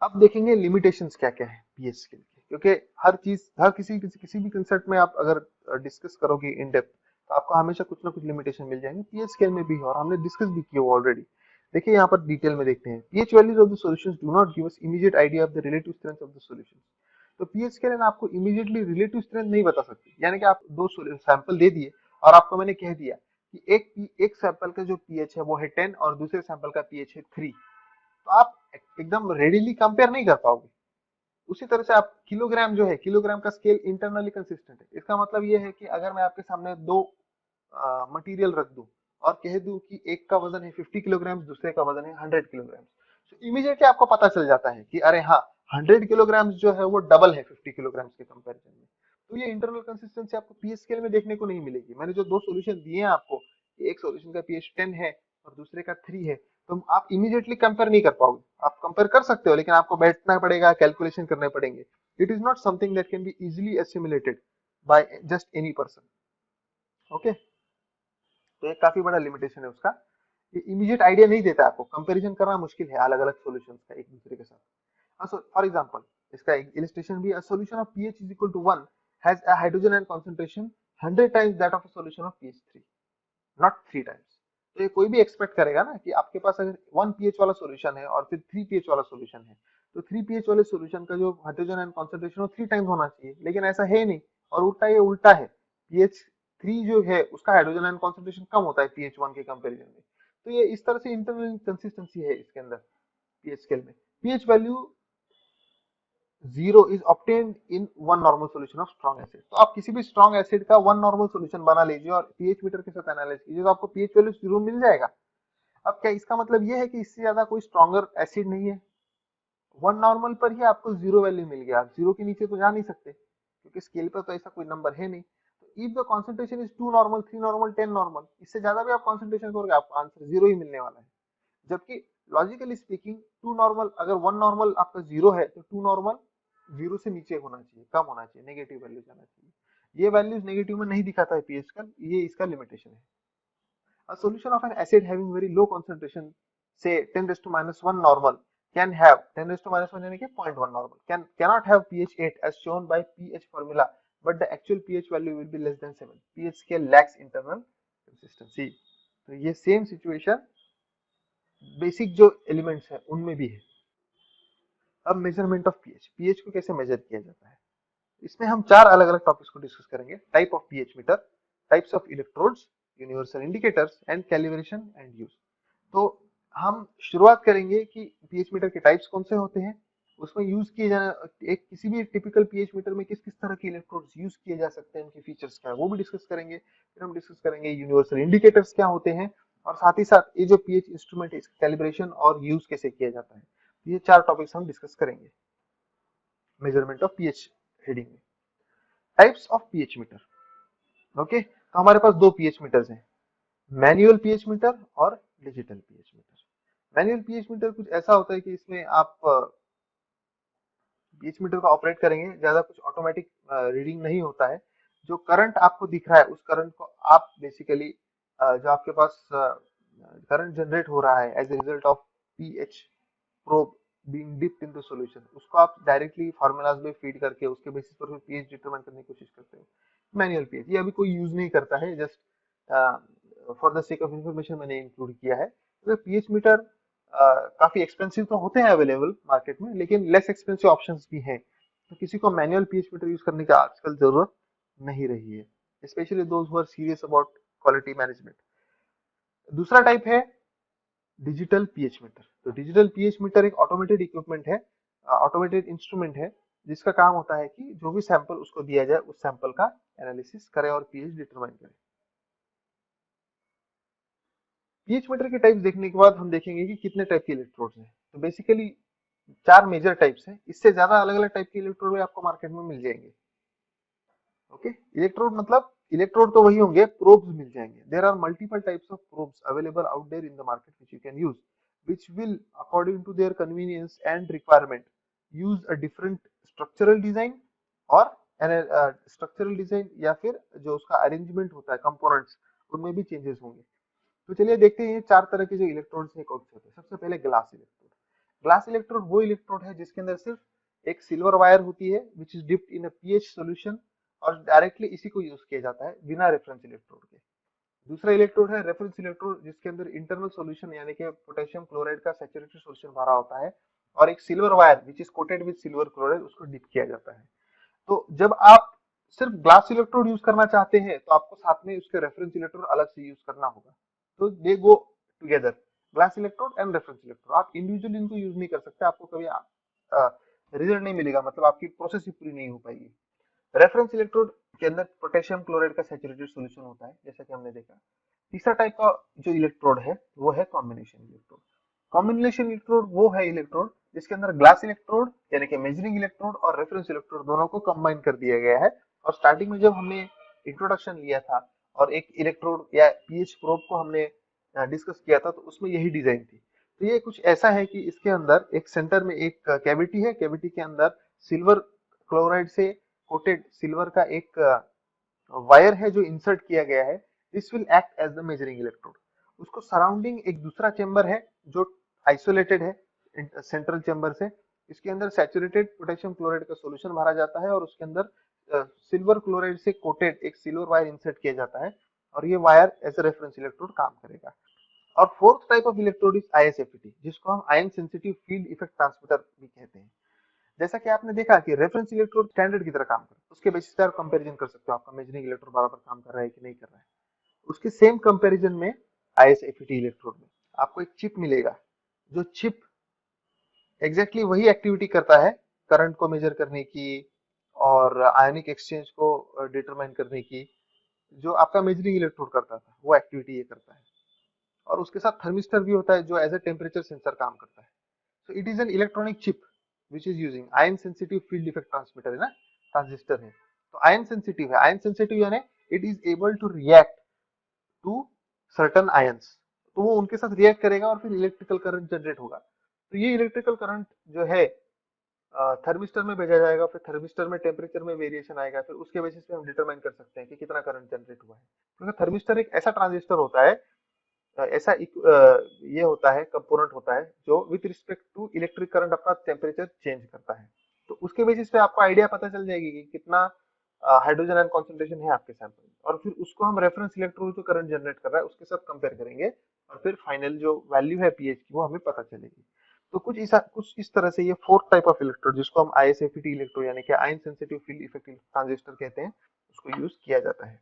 अब देखेंगे लिमिटेशंस क्या क्या है pH स्केल के, क्योंकि हर चीज हर किसी भी कंसेप्ट में आप अगर डिस्कस करोगे इन डेप्थ तो आपको हमेशा कुछ ना कुछ लिमिटेशन मिल जाएंगे, pH स्केल में भी, और हमने डिस्कस भी किया ऑलरेडी। देखिए यहाँ पर डिटेल में देखते हैं। pH values of the solutions do not give us immediate idea of the relative strength of the solution. तो pH स्केल आपको इमीडिएटली रिलेटिव स्ट्रेंथ नहीं बता सकती, यानी कि आप दो सैंपल दे दिए और आपको मैंने कह दिया कि एक सैंपल का जो pH है वो है 10 और दूसरे सैंपल का pH है 3, तो आप एकदम रेडीली कंपेयर नहीं कर पाओगे। उसी तरह से आप किलोग्राम जो है, किलोग्राम का स्केल इंटरनली कंसिस्टेंट है। इसका मतलब ये है कि अगर मैं आपके सामने दो मटेरियल रख दूं और कह दूं कि एक का वजन है 50 किलोग्राम, दूसरे का वजन है 100 किलोग्राम, तो इमीडिएटली आपको पता चल जाता है कि अरे हाँ 100 किलोग्राम जो है वो डबल है 50 किलोग्राम के कंपैरिजन में। तो ये इंटरनल कंसिस्टेंसी आपको पीएच स्केल में देखने को नहीं मिलेगी। मैंने जो दो सॉल्यूशन दिए हैं आपको, एक सॉल्यूशन का पीएच 10 है और दूसरे का 3 है, तो आप इमीडिएटली कंपेयर नहीं कर पाओगे। आप कंपेयर कर सकते हो लेकिन आपको बैठना पड़ेगा, कैलकुलेशन करने पड़ेंगे। It is not something that can be easily assimilated by just any person. Okay, तो एक काफी बड़ा लिमिटेशन है उसका, ये इमीडिएट आइडिया नहीं देता आपको, कंपैरिजन करना मुश्किल है अलग अलग सॉल्यूशंस का एक दूसरे के साथ। फॉर एग्जांपल इसका इलस्ट्रेशन भी, a solution of pH is equal to 1 has a hydrogen ion concentration 100 times that of a solution of pH 3, not 3 times। तो ये कोई भी एक्सपेक्ट करेगा ना कि आपके पास अगर 1 pH वाला सॉल्यूशन है और फिर 3 pH वाला सॉल्यूशन है, तो 3 pH वाले सॉल्यूशन का जो हाइड्रोजन आयन कॉन्सेंट्रेशन वो 3 टाइम्स होना चाहिए, लेकिन ऐसा है नहीं, और उल्टा ये उल्टा है। pH 3 जो है उसका हाइड्रोजन आयन कॉन्सेंट्रेशन कम होता है pH 1 के कंपैरिजन में। तो ये इस तरह से इंटरनल कंसिस्टेंसी है इसके अंदर pH स्केल में। pH value 0 is obtained in one normal solution of strong acid। तो आप किसी भी strong acid का वन नॉर्मल सॉल्यूशन बना लीजिए और pH मीटर के साथ एनालाइज कीजिए, तो आपको pH वैल्यू 0 मिल जाएगा। अब क्या इसका मतलब ये है कि इससे ज्यादा कोई स्ट्रॉन्गर एसिड नहीं है? वन नॉर्मल पर ही आपको 0 वैल्यू मिल गया, आप 0 के नीचे तो जा नहीं सकते क्योंकि स्केल पर तो ऐसा कोई नंबर है नहीं। तो if the concentration is 2 normal, 3 normal, 10 normal, इससे ज्यादा भी आप कॉन्सेंट्रेशन करोगे आपको आंसर 0 ही मिलने वाला है। जबकि लॉजिकली स्पीकिंग 2 नॉर्मल, अगर 1 नॉर्मल आपका 0 है तो 2 नॉर्मल 0 से नीचे होना चाहिए, कम होना चाहिए, नेगेटिव वैल्यू जाना चाहिए। ये वैल्यूज नेगेटिव में नहीं दिखाता है पीएच का, ये इसका लिमिटेशन है। A solution of an acid having very low concentration, say 10 raised to minus 1 normal, can have 10 raised to minus 1 यानी कि 0.1 normal, cannot have pH 8 as shown by pH formula, but the actual pH value will be less than 7। pH scale lacks internal consistency। तो ये same situation basic जो elements है उनमें भी है। अब मेजरमेंट ऑफ पीएच, पीएच को कैसे मेजर किया जाता है, इसमें हम चार अलग अलग टॉपिक्स को डिस्कस करेंगे। Type of pH meter, types of electrodes, universal indicators and calibration and use. तो हम शुरुआत करेंगे कि पीएच मीटर के टाइप्स कौन से होते हैं, उसमें यूज किए जाने एक किसी भी टिपिकल पीएच मीटर में किस किस तरह के इलेक्ट्रोड्स यूज किए जा सकते हैं, उनके फीचर्स क्या है वो भी डिस्कस करेंगे। फिर हम डिस्कस करेंगे यूनिवर्सल इंडिकेटर्स क्या होते हैं, और साथ ही साथ ये जो पीएच इंस्ट्रूमेंट है इसका कैलिब्रेशन और यूज कैसे किया जाता है। ये चार टॉपिक्स हम डिस्कस करेंगे मेजरमेंट ऑफ पीएच हेडिंग में। Types of pH meter, okay, तो हमारे पास दो पीएच मीटर्स हैं, मैनुअल पीएच मीटर और digital pH metre. Manual pH meter कुछ ऐसा होता है कि इसमें आप पीएच मीटर को ऑपरेट करेंगे, ज्यादा कुछ ऑटोमेटिक रीडिंग नहीं होता है। जो करंट आपको दिख रहा है उस करंट को आप बेसिकली जो आपके पास करंट जनरेट हो रहा है as a result of pH probe being dipped into solution, उसको आप डायरेक्टली फार्मूलाज में फीड करके उसके बेसिस पर फिर पीएच डिटरमाइन करने की कोशिश करते हो। मैनुअल पीएच ये अभी कोई यूज नहीं करता है, just for the sake of information मैंने इंक्लूड किया है। तो पीएच मीटर काफी एक्सपेंसिव तो होते हैं अवेलेबल मार्केट में, लेकिन लेस एक्सपेंसिव ऑप्शंस भी हैं, तो किसी को मैनुअल पीएच मीटर यूज करने की आजकल जरूरत नहीं रही है, specially those who are serious about quality management. दूसरा टाइप है डिजिटल पीएच मीटर। तो डिजिटल पीएच मीटर एक ऑटोमेटेड इक्विपमेंट है, ऑटोमेटेड इंस्ट्रूमेंट है, जिसका काम होता है कि जो भी सैंपल उसको दिया जाए उस सैंपल का एनालिसिस करे और पीएच डिटरमाइन करे। पीएच मीटर के टाइप्स देखने के बाद हम देखेंगे कि कितने टाइप के इलेक्ट्रोड्स हैं। तो बेसिकली चार मेजर टाइप्स हैं, इससे ज्यादा अलग अलग टाइप के इलेक्ट्रोड भी आपको मार्केट में मिल जाएंगे। ओके, इलेक्ट्रोड मतलब इलेक्ट्रोड तो वही होंगे, प्रोब्स मिल जाएंगे। There are multiple types of probes available out there in the market which you can use, which will according to their convenience and requirement use a different structural design और structural design या फिर जो उसका arrangement होता है components, उनमें भी changes होंगे। तो चलिए देखते हैं ये चार तरह के जो इलेक्ट्रोड्स हैं कौन से होते हैं। सबसे पहले ग्लास इलेक्ट्रोड। ग्लास इलेक्ट्रोड वो इलेक्ट्रोड है जिसके अंदर सिर्फ एक सिल्वर वायर होती है which is dipped in a pH solution, और डायरेक्टली इसी को यूज किया जाता है बिना रेफरेंस इलेक्ट्रोड के। दूसरा इलेक्ट्रोड है रेफरेंस इलेक्ट्रोड, जिसके अंदर इंटरनल सॉल्यूशन यानी कि पोटेशियम क्लोराइड का सैचुरेटेड सॉल्यूशन भरा होता है और एक silver wire which is coated with silver chloride उसको डिप किया जाता है। तो जब आप सिर्फ ग्लास इलेक्ट्रोड यूज करना चाहते हैं तो आपको साथ में उसके रेफरेंस इलेक्ट्रोड अलग से यूज करना होगा। तो they go together, glass electrode and reference electrode. आप इंडिविजुअली इनको यूज नहीं कर सकते, आपको कभी रिजल्ट नहीं मिलेगा, मतलब आपकी प्रोसेस ही पूरी नहीं हो पाएगी। रेफरेंस इलेक्ट्रोड के अंदर पोटेशियम क्लोराइड का सैचुरेटेड सॉल्यूशन होता है जैसा कि हमने देखा। तीसरा टाइप का जो इलेक्ट्रोड है वो है कॉम्बिनेशन इलेक्ट्रोड। कॉम्बिनेशन इलेक्ट्रोड वो है इलेक्ट्रोड जिसके अंदर ग्लास इलेक्ट्रोड यानी कि मेजरिंग इलेक्ट्रोड और रेफरेंस इलेक्ट्रोड दोनों को कंबाइन कर दिया गया है। और स्टार्टिंग में जब हमने इंट्रोडक्शन लिया था और एक इलेक्ट्रोड या पीएच प्रोब को हमने डिस्कस किया था तो उसमें यही डिजाइन थी। तो ये कुछ ऐसा है कि इसके अंदर एक सेंटर में एक कैविटी है, कैविटी के अंदर सिल्वर क्लोराइड से कोटेड सिल्वर का एक वायर है जो इंसर्ट किया गया है। This will act as the measuring electrode. उसको सराउंडिंग एक दूसरा चेंबर है जो आइसोलेटेड है सेंट्रल चेंबर से। इसके अंदर सैचुरेटेड पोटेशियम क्लोराइड का सॉल्यूशन भरा जाता है और उसके अंदर सिल्वर क्लोराइड से कोटेड एक सिल्वर वायर इंसर्ट किया जाता है और ये wire as a reference electrode काम करेगा। और fourth type of electrode is ISFET, जिसको हम ion sensitive field effect transmitter भी कहते हैं। जैसा कि आपने देखा कि रेफरेंस इलेक्ट्रोड स्टैंडर्ड की तरह काम करता है, उसके बेसिस पे आप कंपैरिजन कर सकते हो आपका मेजरिंग इलेक्ट्रोड बराबर काम कर रहा है कि नहीं कर रहा है। उसके सेम कंपैरिजन में आईएसएफईटी इलेक्ट्रोड में आपको एक चिप मिलेगा, जो चिप एग्जैक्टली वही एक्टिविटी करता है करंट को मेजर करने की और आयनिक एक्सचेंज को डिटरमाइन करने की, जो आपका मेजरिंग इलेक्ट्रोड करता था वो एक्टिविटी ये करता है। और उसके साथ थर्मिस्टर भी होता है जो एज ए टेम्परेचर सेंसर काम करता है। So it is an electronic chip which is using ion sensitive field effect transmitter है ना, ट्रांजिस्टर है। तो आयन सेंसिटिव है, आयन सेंसिटिव यानी it is able to react to certain ions, तो वो उनके साथ रिएक्ट करेगा और फिर इलेक्ट्रिकल करंट जनरेट होगा। तो ये इलेक्ट्रिकल करंट जो है थर्मिस्टर में भेजा जाएगा, फिर थर्मिस्टर में टेम्परेचर में वेरिएशन आएगा, फिर उसके बेसिस पे हम डिटरमाइन कर सकते हैं कि कितना करंट जनरेट हुआ है। क्योंकि थर्मिस्टर एक ऐसा ट्रांजिस्टर होता है, ऐसा ये होता है कंपोनेंट होता है जो with respect to electric current अपना टेम्परेचर चेंज करता है। तो उसके बेसिस पे आपको आइडिया पता चल जाएगी कि कितना हाइड्रोजन आयन कॉन्सेंट्रेशन है आपके सैंपल में, और फिर उसको हम रेफरेंस इलेक्ट्रोड जो करंट जनरेट कर रहा है उसके साथ कंपेयर करेंगे और फिर फाइनल जो वैल्यू है पीएच की वो हमें पता चलेगी। तो कुछ इस तरह से ये फोर्थ टाइप ऑफ इलेक्ट्रोड जिसको हम आईएसएफईटी इलेक्ट्रोड यानी कि ion sensitive field effective transistor कहते हैं, उसको यूज किया जाता है।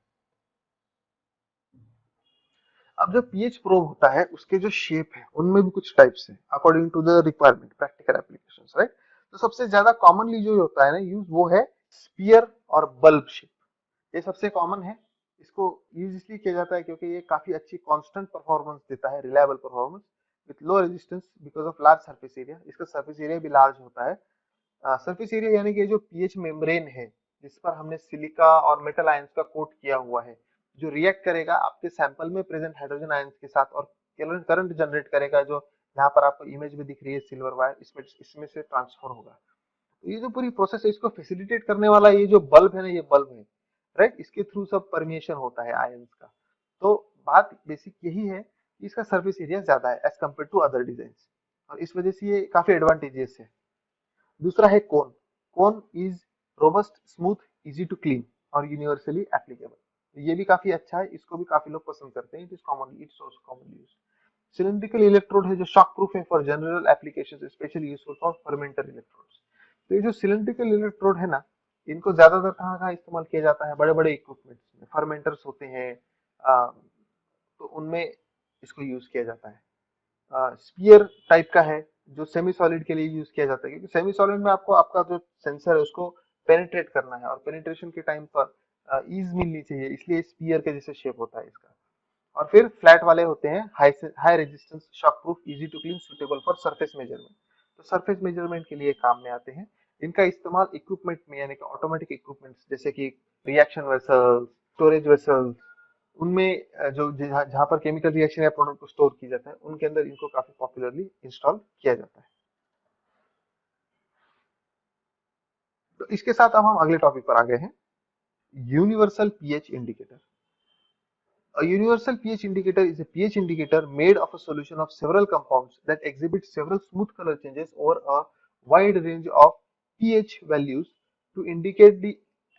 अब जो पीएच प्रोब होता है उसके जो शेप है उनमें भी कुछ टाइप्स है according to the requirement practical applications, right. तो सबसे ज्यादा कॉमनली जो होता है ना यूज वो है स्फीयर और बल्ब शेप। ये सबसे कॉमन है। इसको यूज इसलिए किया जाता है क्योंकि ये काफी अच्छी कांस्टेंट परफॉर्मेंस देता है, reliable performance with low resistance because of large surface area. इसका सरफेस एरिया भी लार्ज होता है। सरफेस एरिया यानी कि जो पीएच मेम्ब्रेन है जिस पर हमने सिलिका और मेटल आयंस का कोट किया हुआ है, जो रिएक्ट करेगा आपके सैंपल में प्रेजेंट हाइड्रोजन आयंस के साथ और करंट जनरेट करेगा, जो यहाँ पर आपको इमेज में दिख रही है सिल्वर वायर, इसमें से ट्रांसफर होगा। तो ये जो पूरी प्रोसेस है इसको फैसिलिटेट करने वाला ये जो बल्ब है ना, ये बल्ब है, राइट। इसके थ्रू सब परमिशन होता है आयंस का। तो बात बेसिक यही है कि इसका सर्फेस एरिया ज्यादा है as compare to other design, और इस वजह से ये काफी एडवांटेजेस है। दूसरा है cone. Cone is robust, smooth, easy to clean और यूनिवर्सली एप्लीकेबल। ये भी काफी अच्छा है, इसको भी काफी लोग पसंद करते हैं। It's also commonly used. Cylindrical electrode है जो शॉक प्रूफ है for general applications, specially useful for fermenter electrodes. तो ये जो सिलिंड्रिकल इलेक्ट्रोड है ना, इनको ज्यादातर कहाँ कहाँ इस्तेमाल किया जाता है, बड़े बड़े इक्विपमेंट्स में फर्मेंटर्स होते हैं, तो उनमें इसको यूज किया जाता है। स्पीयर टाइप का है जो सेमी सॉलिड के लिए यूज किया जाता है, क्योंकि सेमी सॉलिड में आपको आपका जो सेंसर है उसको पेनिट्रेट करना है और पेनिट्रेशन के टाइम पर ईज मिलनी चाहिए, इसलिए स्पीयर के जैसे शेप होता है इसका। और फिर फ्लैट वाले होते हैं high high resistance, shock proof, easy to clean, suitable for surface measurement. तो सरफेस मेजरमेंट के लिए काम में आते हैं। इनका इस्तेमाल इक्विपमेंट में यानी कि ऑटोमेटिक इक्विपमेंट्स जैसे कि रिएक्शन वेसल्स, स्टोरेज वेसल्स, उनमें जो जहाँ जहाँ पर केमिकल रिएक्शन या प्रोडक्ट को स्टोर किया जाता है उनके अंदर इनको काफी पॉपुलरली इंस्टॉल किया जाता है। तो इसके साथ अब हम अगले टॉपिक पर आ गए हैं, universal pH indicator. A universal pH indicator is a pH indicator made of a solution of several compounds that exhibit several smooth color changes over a wide range of pH values to indicate the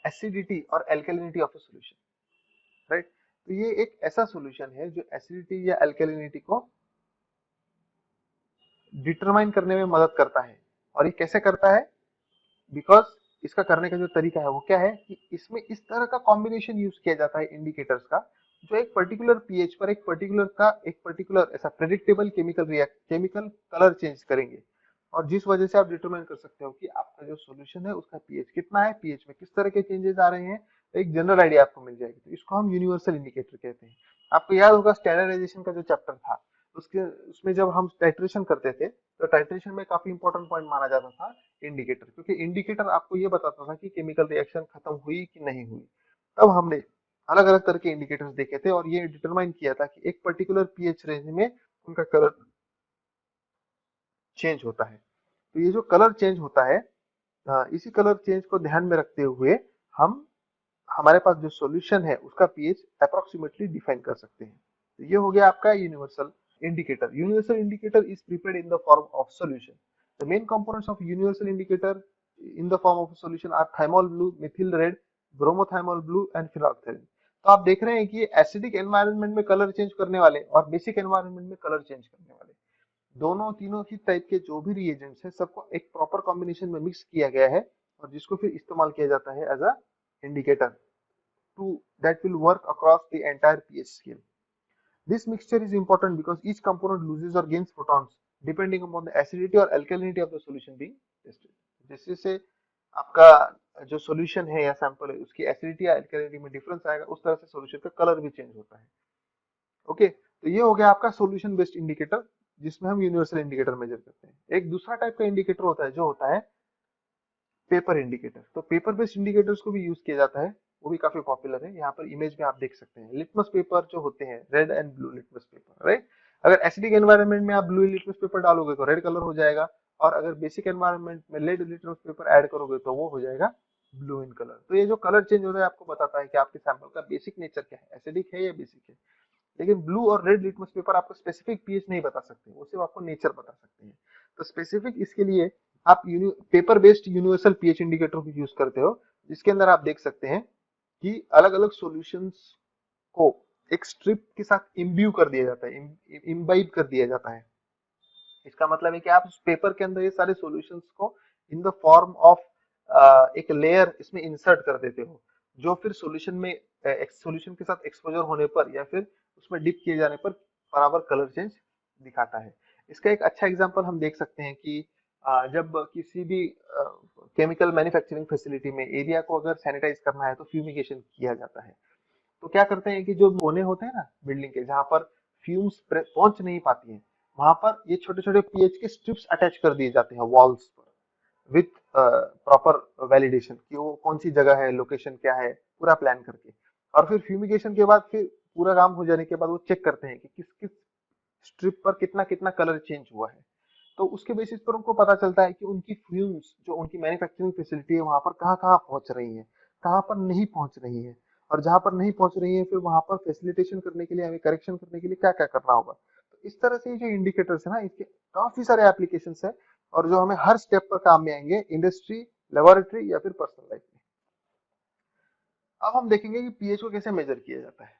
acidity or alkalinity of a solution. Right? तो ये एक ऐसा solution है जो acidity या alkalinity को determine करने में मदद करता है। और ये कैसे करता है? बिकॉज इसका करने का जो तरीका है वो क्या है कि इसमें इस तरह का कॉम्बिनेशन यूज किया जाता है इंडिकेटर्स का, जो एक पर्टिकुलर पीएच पर एक पर्टिकुलर ऐसा प्रेडिक्टेबल केमिकल कलर चेंज करेंगे, और जिस वजह से आप डिटरमाइन कर सकते हो कि आपका जो सॉल्यूशन है उसका पीएच कितना है, पीएच में किस तरह के चेंजेस आ रहे हैं, तो एक जनरल आइडिया आपको मिल जाएगी। तो इसको हम यूनिवर्सल इंडिकेटर कहते हैं। आपको याद होगा स्टैंडर्डाइजेशन का जो चैप्टर था उसके उसमें जब हम टाइट्रेशन करते थे तो टाइट्रेशन में काफी इंपॉर्टेंट पॉइंट माना जाता था इंडिकेटर, क्योंकि इंडिकेटर आपको ये बताता था कि केमिकल रिएक्शन खत्म हुई कि नहीं हुई। तब हमने अलग अलग तरह के इंडिकेटर्स देखे थे और ये डिटरमाइन किया था कि एक पर्टिकुलर पीएच रेंज में उनका कलर चेंज होता है। तो ये जो कलर चेंज होता है, इसी कलर चेंज को ध्यान में रखते हुए हम हमारे पास जो सॉल्यूशन है उसका पीएच अप्रोक्सीमेटली डिफाइन कर सकते हैं। तो ये हो गया आपका universal indicator. Universal indicator is prepared in the form of solution. The main components of universal indicator in the form of a solution are thymol blue, methyl red, bromothymol blue and phenolphthalein. तो आप देख रहे हैं कि acidic environment में colour change करने वाले और बेसिक एनवायरनमेंट में कलर चेंज करने वाले दोनों तीनों ही टाइप के जो भी रिएजेंट्स हैं सबको एक प्रॉपर कॉम्बिनेशन में मिक्स किया गया है और जिसको फिर इस्तेमाल किया जाता है as a indicator to that will work across the entire pH scale. This mixture is important because each component loses or gains protons depending upon the acidity or alkalinity of the solution being tested. जैसे से आपका जो solution है या sample है उसकी acidity या alkalinity में डिफरेंस आएगा, उस तरह से सॉल्यूशन का कलर भी चेंज होता है। ओके, तो ये हो गया आपका सॉल्यूशन बेस्ड इंडिकेटर जिसमें हम यूनिवर्सल इंडिकेटर मेजर करते हैं। एक दूसरा टाइप का इंडिकेटर होता है जो होता है पेपर इंडिकेटर। तो पेपर बेस्ड इंडिकेटर्स को भी यूज किया जाता है, वो भी काफी पॉपुलर है। यहाँ पर इमेज में आप देख सकते हैं लिटमस पेपर जो होते हैं, red and blue litmus paper, right. अगर एसिडिक एनवायरनमेंट में आप ब्लू लिटमस पेपर डालोगे तो रेड कलर हो जाएगा, और अगर बेसिक एनवायरनमेंट में रेड लिटमस पेपर ऐड करोगे तो वो हो जाएगा ब्लू इन कलर। तो ये जो कलर चेंज होता है आपको बताता है कि आपके सैंपल का बेसिक नेचर क्या है, एसिडिक है या बेसिक है। लेकिन ब्लू और रेड लिटमस पेपर आपको स्पेसिफिक पीएच नहीं बता सकते, वो सिर्फ आपको नेचर बता सकते हैं। तो स्पेसिफिक इसके लिए आप paper based universal pH indicator को यूज करते हो, जिसके अंदर आप देख सकते हैं कि अलग अलग सॉल्यूशंस को एक स्ट्रिप के साथ इम्ब्यू कर दिया जाता है, इम्बाइब कर दिया जाता है। इसका मतलब है कि आप उस पेपर के अंदर ये सारे सॉल्यूशंस को इन द फॉर्म ऑफ एक लेयर इसमें इंसर्ट कर देते हो, जो फिर सॉल्यूशन में सॉल्यूशन के साथ एक्सपोजर होने पर या फिर उसमें डिप किए जाने पर बराबर कलर चेंज दिखाता है। इसका एक अच्छा एग्जांपल हम देख सकते हैं कि जब किसी भी केमिकल मैन्युफैक्चरिंग फैसिलिटी में एरिया को अगर सैनिटाइज करना है तो फ्यूमिगेशन किया जाता है। तो क्या करते हैं कि जो कोने होते हैं ना बिल्डिंग के, जहां पर फ्यूम्स पहुंच नहीं पाती हैं, वहां पर ये छोटे छोटे पीएच के स्ट्रिप्स अटैच कर दिए जाते हैं वॉल्स पर विथ प्रॉपर वैलिडेशन कि वो कौन सी जगह है, लोकेशन क्या है, पूरा प्लान करके। और फिर फ्यूमिगेशन के बाद फिर पूरा काम हो जाने के बाद वो चेक करते हैं कि किस किस स्ट्रिप पर कितना कितना कलर चेंज हुआ है। तो उसके बेसिस पर उनको पता चलता है कि उनकी फ्यूम्स जो उनकी मैन्युफैक्चरिंग फैसिलिटी है वहां पर कहाँ कहाँ पहुंच रही है, कहाँ पर नहीं पहुंच रही है, और जहां पर नहीं पहुंच रही है फिर वहां पर फैसिलिटेशन करने के लिए, हमें करेक्शन करने के लिए क्या क्या करना होगा। तो इस तरह से ये जो इंडिकेटर्स है ना, इसके काफी सारे एप्लीकेशंस है और जो हमें हर स्टेप पर काम में आएंगे, इंडस्ट्री, लेबोरेटरी या फिर पर्सनल लाइफ में। अब हम देखेंगे कि पीएच को कैसे मेजर किया जाता है।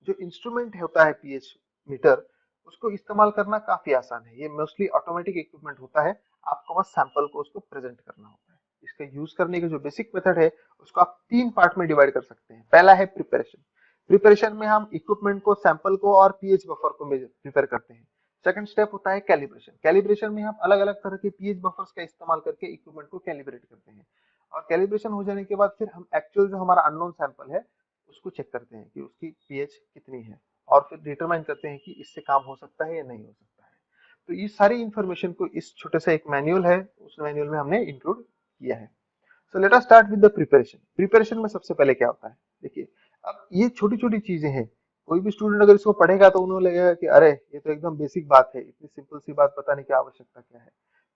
जो इंस्ट्रूमेंट होता है पीएच मीटर, उसको इस्तेमाल करना काफी आसान है। ये मोस्टली ऑटोमेटिक इक्विपमेंट होता है, आपको बस सैंपल को उसको प्रेजेंट करना होता है। इसका यूज करने के जो बेसिक मेथड है उसको आप तीन पार्ट में डिवाइड कर सकते हैं। पहला है प्रिपरेशन। प्रिपरेशन में हम इक्विपमेंट को, सैंपल को और पीएच बफर को प्रिपेयर करते हैं। सेकंड स्टेप होता है कैलिब्रेशन। कैलिब्रेशन में हम अलग अलग तरह के पीएच बफर्स का इस्तेमाल करके इक्विपमेंट को कैलिब्रेट करते हैं, और कैलिब्रेशन हो जाने के बाद फिर हम एक्चुअल जो हमारा अननोन सैंपल है उसको चेक करते हैं कि उसकी पीएच कितनी है, और फिर डिटरमाइन करते हैं कि इससे काम हो सकता है या नहीं हो सकता है। तो ये सारी इंफॉर्मेशन को इस छोटे से एक मैनुअल है, उस मैनुअल में हमने इंक्लूड किया है। So let us start with the preparation. Preparation में सबसे पहले क्या होता है, देखिए अब ये छोटी छोटी चीजें हैं, कोई भी स्टूडेंट अगर इसको पढ़ेगा तो उन्हें लगेगा कि अरे ये तो एकदम बेसिक बात है, इतनी सिंपल सी बात बताने की आवश्यकता क्या है।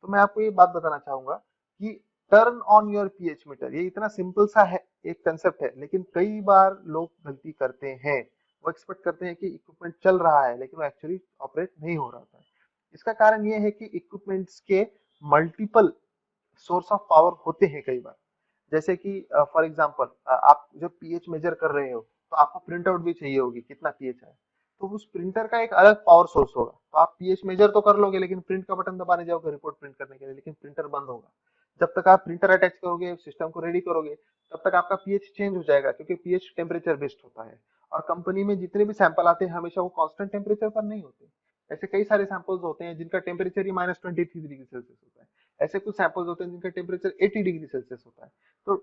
तो मैं आपको ये बात बताना चाहूंगा कि turn on your pH metre, ये इतना सिंपल सा है, एक कंसेप्ट है, लेकिन कई बार लोग गलती करते हैं। वो एक्सपेक्ट करते हैं कि इक्विपमेंट चल रहा है लेकिन वो एक्चुअली ऑपरेट नहीं हो रहा था। इसका कारण ये है कि इक्विपमेंट्स के मल्टीपल सोर्स ऑफ पावर होते हैं कई बार। जैसे कि फॉर एग्जांपल आप जब पीएच मेजर कर रहे हो तो आपको प्रिंट आउट भी चाहिए होगी कितना पीएच है, तो उस प्रिंटर का एक अलग पावर सोर्स होगा। तो आप पीएच मेजर तो कर लोगे लेकिन प्रिंट का बटन दबाने जाओगे रिपोर्ट प्रिंट करने के लिए, लेकिन प्रिंटर बंद होगा। जब तक आप प्रिंटर अटैच करोगे, सिस्टम को रेडी करोगे, तब तक आपका पीएच चेंज हो जाएगा, क्योंकि पीएच टेम्परेचर बेस्ड होता है। और कंपनी में जितने भी सैंपल आते हैं हमेशा वो कांस्टेंट टेम्परेचर पर नहीं होते। ऐसे कई सारे सैंपल्स होते हैं जिनका टेम्परेचर ही -23 डिग्री सेल्सियस होता है। ऐसे कुछ सैंपल्स होते हैं जिनका टेम्परेचर 80 डिग्री सेल्सियस होता है। तो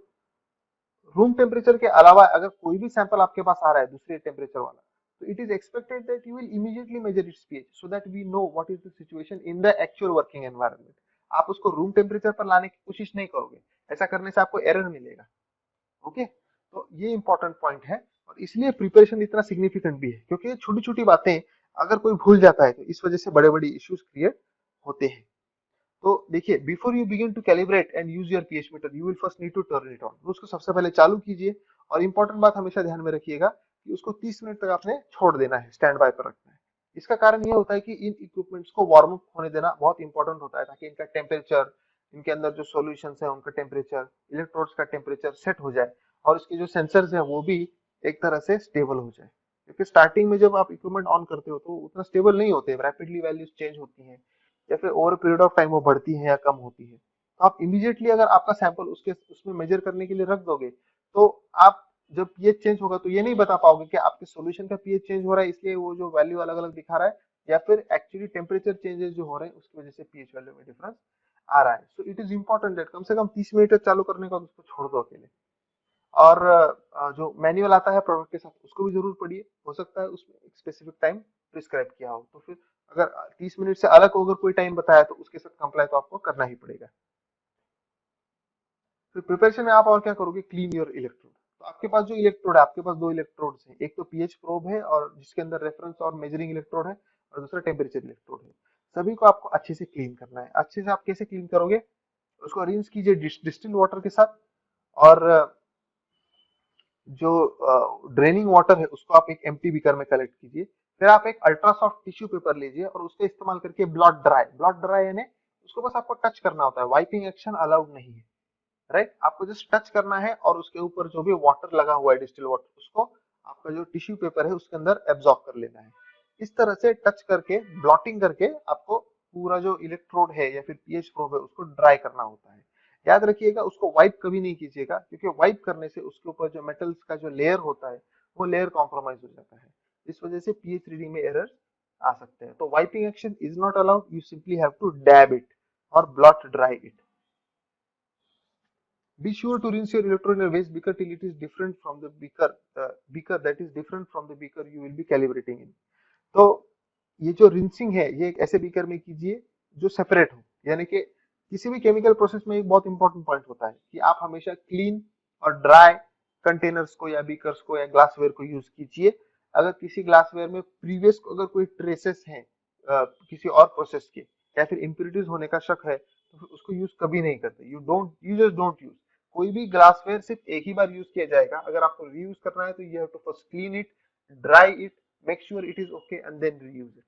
रूम टेम्परेचर के अलावा अगर कोई भी सैंपल आपके पास आ रहा है दूसरे टेम्परेचर वाला, तो it is expected that you will immediately measure its pH so that we know what is the situation in the actual working environment. आप उसको रूम टेम्परेचर पर लाने की कोशिश नहीं करोगे, ऐसा करने से आपको एरर मिलेगा। ओके, तो ये इंपॉर्टेंट पॉइंट है, और इसलिए प्रिपरेशन इतना सिग्निफिकेंट भी है, क्योंकि ये छोटी छोटी बातें अगर कोई भूल जाता है तो इस वजह से बड़े बड़े इश्यूज क्रिएट होते हैं। तो देखिए, before you begin to calibrate and use your pH meter you will first need to turn it on. उसको सबसे पहले चालू कीजिए, और इंपॉर्टेंट बात हमेशा ध्यान में रखिएगा कि उसको 30 मिनट तक आपने छोड़ देना है, स्टैंड बाय पर रखना है। इसका कारण यह होता है कि इन इक्विपमेंट्स को वार्म अप होने देना बहुत इंपॉर्टेंट होता है, ताकि इनका टेम्परेचर, इनके अंदर जो सॉल्यूशंस है उनका टेम्परेचर, इलेक्ट्रोड्स का टेम्परेचर सेट हो जाए, और इसके जो सेंसर्स है वो भी एक तरह से स्टेबल हो जाए। क्योंकि स्टार्टिंग में जब आप इक्विपमेंट ऑन करते हो तो उतना स्टेबल नहीं होते, रैपिडली वैल्यूज चेंज होती हैं, या फिर ओवर पीरियड ऑफ टाइम वो बढ़ती है या कम होती है। तो आप इमीडिएटली अगर आपका सैंपल उसके उसमें मेजर करने के लिए रख दोगे, तो आप जब पीएच चेंज होगा तो ये नहीं बता पाओगे कि आपके सॉल्यूशन का पीएच चेंज हो रहा है इसलिए वो जो वैल्यू अलग अलग दिखा रहा है, या फिर एक्चुअली टेम्परेचर चेंजेस जो हो रहे हैं उसकी वजह से पीएच वैल्यू में डिफरेंस आ रहा है। So it is important that come से कम 30 मिनट तक चालू करने का उसको छोड़ दो अकेले। और जो मैनुअल आता है प्रोडक्ट के साथ उसको भी जरूर पढ़िए, हो सकता है उसमें एक स्पेसिफिक टाइम प्रिस्क्राइब किया हो, तो फिर अगर 30 मिनट से अलग अगर कोई टाइम बताया तो उसके साथ कंप्लाई तो आपको करना ही पड़ेगा। फिर प्रिपरेशन में आप और क्या करोगे, क्लीन योर इलेक्ट्रोड। तो आपके पास जो इलेक्ट्रोड है, आपके पास दो इलेक्ट्रोड्स हैं, एक तो पीएच प्रोब है और जिसके अंदर रेफरेंस और मेजरिंग इलेक्ट्रोड है, और दूसरा टेम्परेचर इलेक्ट्रोड है। सभी को आपको अच्छे से क्लीन करना है। अच्छे से आप कैसे क्लीन करोगे, उसको रिंस कीजिए डिस्टिल्ड वाटर के साथ, और जो ड्रेनिंग वाटर है उसको आप एक एम्प्टी बीकर में कलेक्ट कीजिए। फिर आप एक अल्ट्रा सॉफ्ट टिश्यू पेपर लीजिए और उसका इस्तेमाल करके ब्लॉट ड्राई यानी उसको बस आपको टच करना होता है, वाइपिंग एक्शन अलाउड नहीं है। राइट, आपको जस्ट टच करना है और उसके ऊपर जो भी वाटर लगा हुआ है डिस्टिल वाटर, उसको आपका जो टिश्यू पेपर है उसके अंदर एब्जॉर्ब कर लेना है। इस तरह से टच करके, ब्लॉटिंग करके आपको पूरा जो इलेक्ट्रोड है या फिर पीएच प्रोब है उसको ड्राई करना होता है। याद रखिएगा उसको वाइप कभी नहीं कीजिएगा, क्योंकि वाइप करने से उसके ऊपर जो मेटल्स का जो लेयर होता है वो लेयर कॉम्प्रोमाइज हो जाता है। इस वजह से पीएच रीडिंग में एरर आ सकते हैं। तो wiping action is not allowed, you simply have to dab it और blot dry it. Be sure to rinse your electrode in a waste beaker till it is different from the beaker that is different from the beaker you will be calibrating in. तो ये जो rinsing है ये एक ऐसे beaker में कीजिए जो सेपरेट हो, यानी कि किसी भी केमिकल प्रोसेस में एक बहुत इंपॉर्टेंट पॉइंट होता है कि आप हमेशा क्लीन और ड्राई कंटेनर्स को या बीकर्स को या ग्लासवेयर को यूज कीजिए। अगर किसी ग्लासवेयर में प्रीवियस अगर कोई ट्रेसेस हैं किसी और प्रोसेस के या फिर इम्प्योरिटीज होने का शक है, तो फिर उसको यूज कभी नहीं करते। You just don't use. कोई भी ग्लासवेयर सिर्फ एक ही बार यूज किया जाएगा। अगर आपको रीयूज करना है तो you have to first clean it, dry it, make sure it is okay and then reuse it.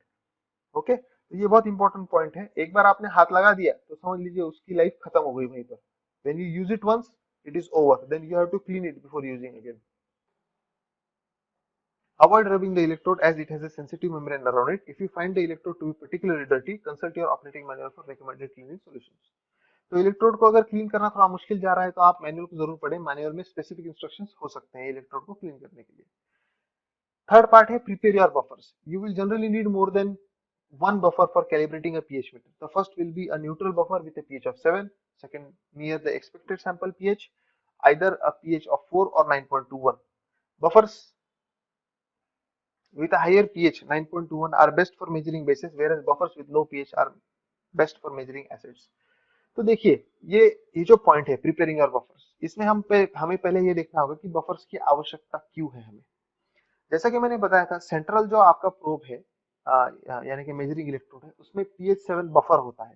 Okay, तो ये बहुत इंपॉर्टेंट पॉइंट है। एक बार आपने हाथ लगा दिया तो समझ लीजिए उसकी लाइफ खत्म हो गई वहीं पर। When you use it once it is over, then you have to clean it before using again. Avoid rubbing the electrode as it has a sensitive membrane around it. If you find the electrode to be particularly dirty, consult your operating manual for recommended cleaning solutions. तो electrode को अगर clean करना थोड़ा मुश्किल जा रहा है तो आप मैनुअल को जरूर पढ़ें। मैनुअल में स्पेसिफिक इंस्ट्रक्शंस हो सकते हैं इलेक्ट्रोड को क्लीन करने के लिए। थर्ड पार्ट है prepare your buffers. You will generally need more than one buffer for calibrating a pH meter. The first will be a neutral buffer with a pH of 7, second near the expected sample pH, either a pH of 4 or 9.21. Buffers with a higher pH 9.21 are best for measuring bases, whereas buffers with low pH are best for measuring acids. तो देखिए ये जो point है preparing your buffers, इसमें हमें पहले ये देखना होगा कि बफर्स की आवश्यकता क्यों है हमें. जैसा कि मैंने बताया था, सेंट्रल जो आपका प्रोब है यानी कि मेजरिंग इलेक्ट्रोड है, उसमें pH 7 बफर होता है.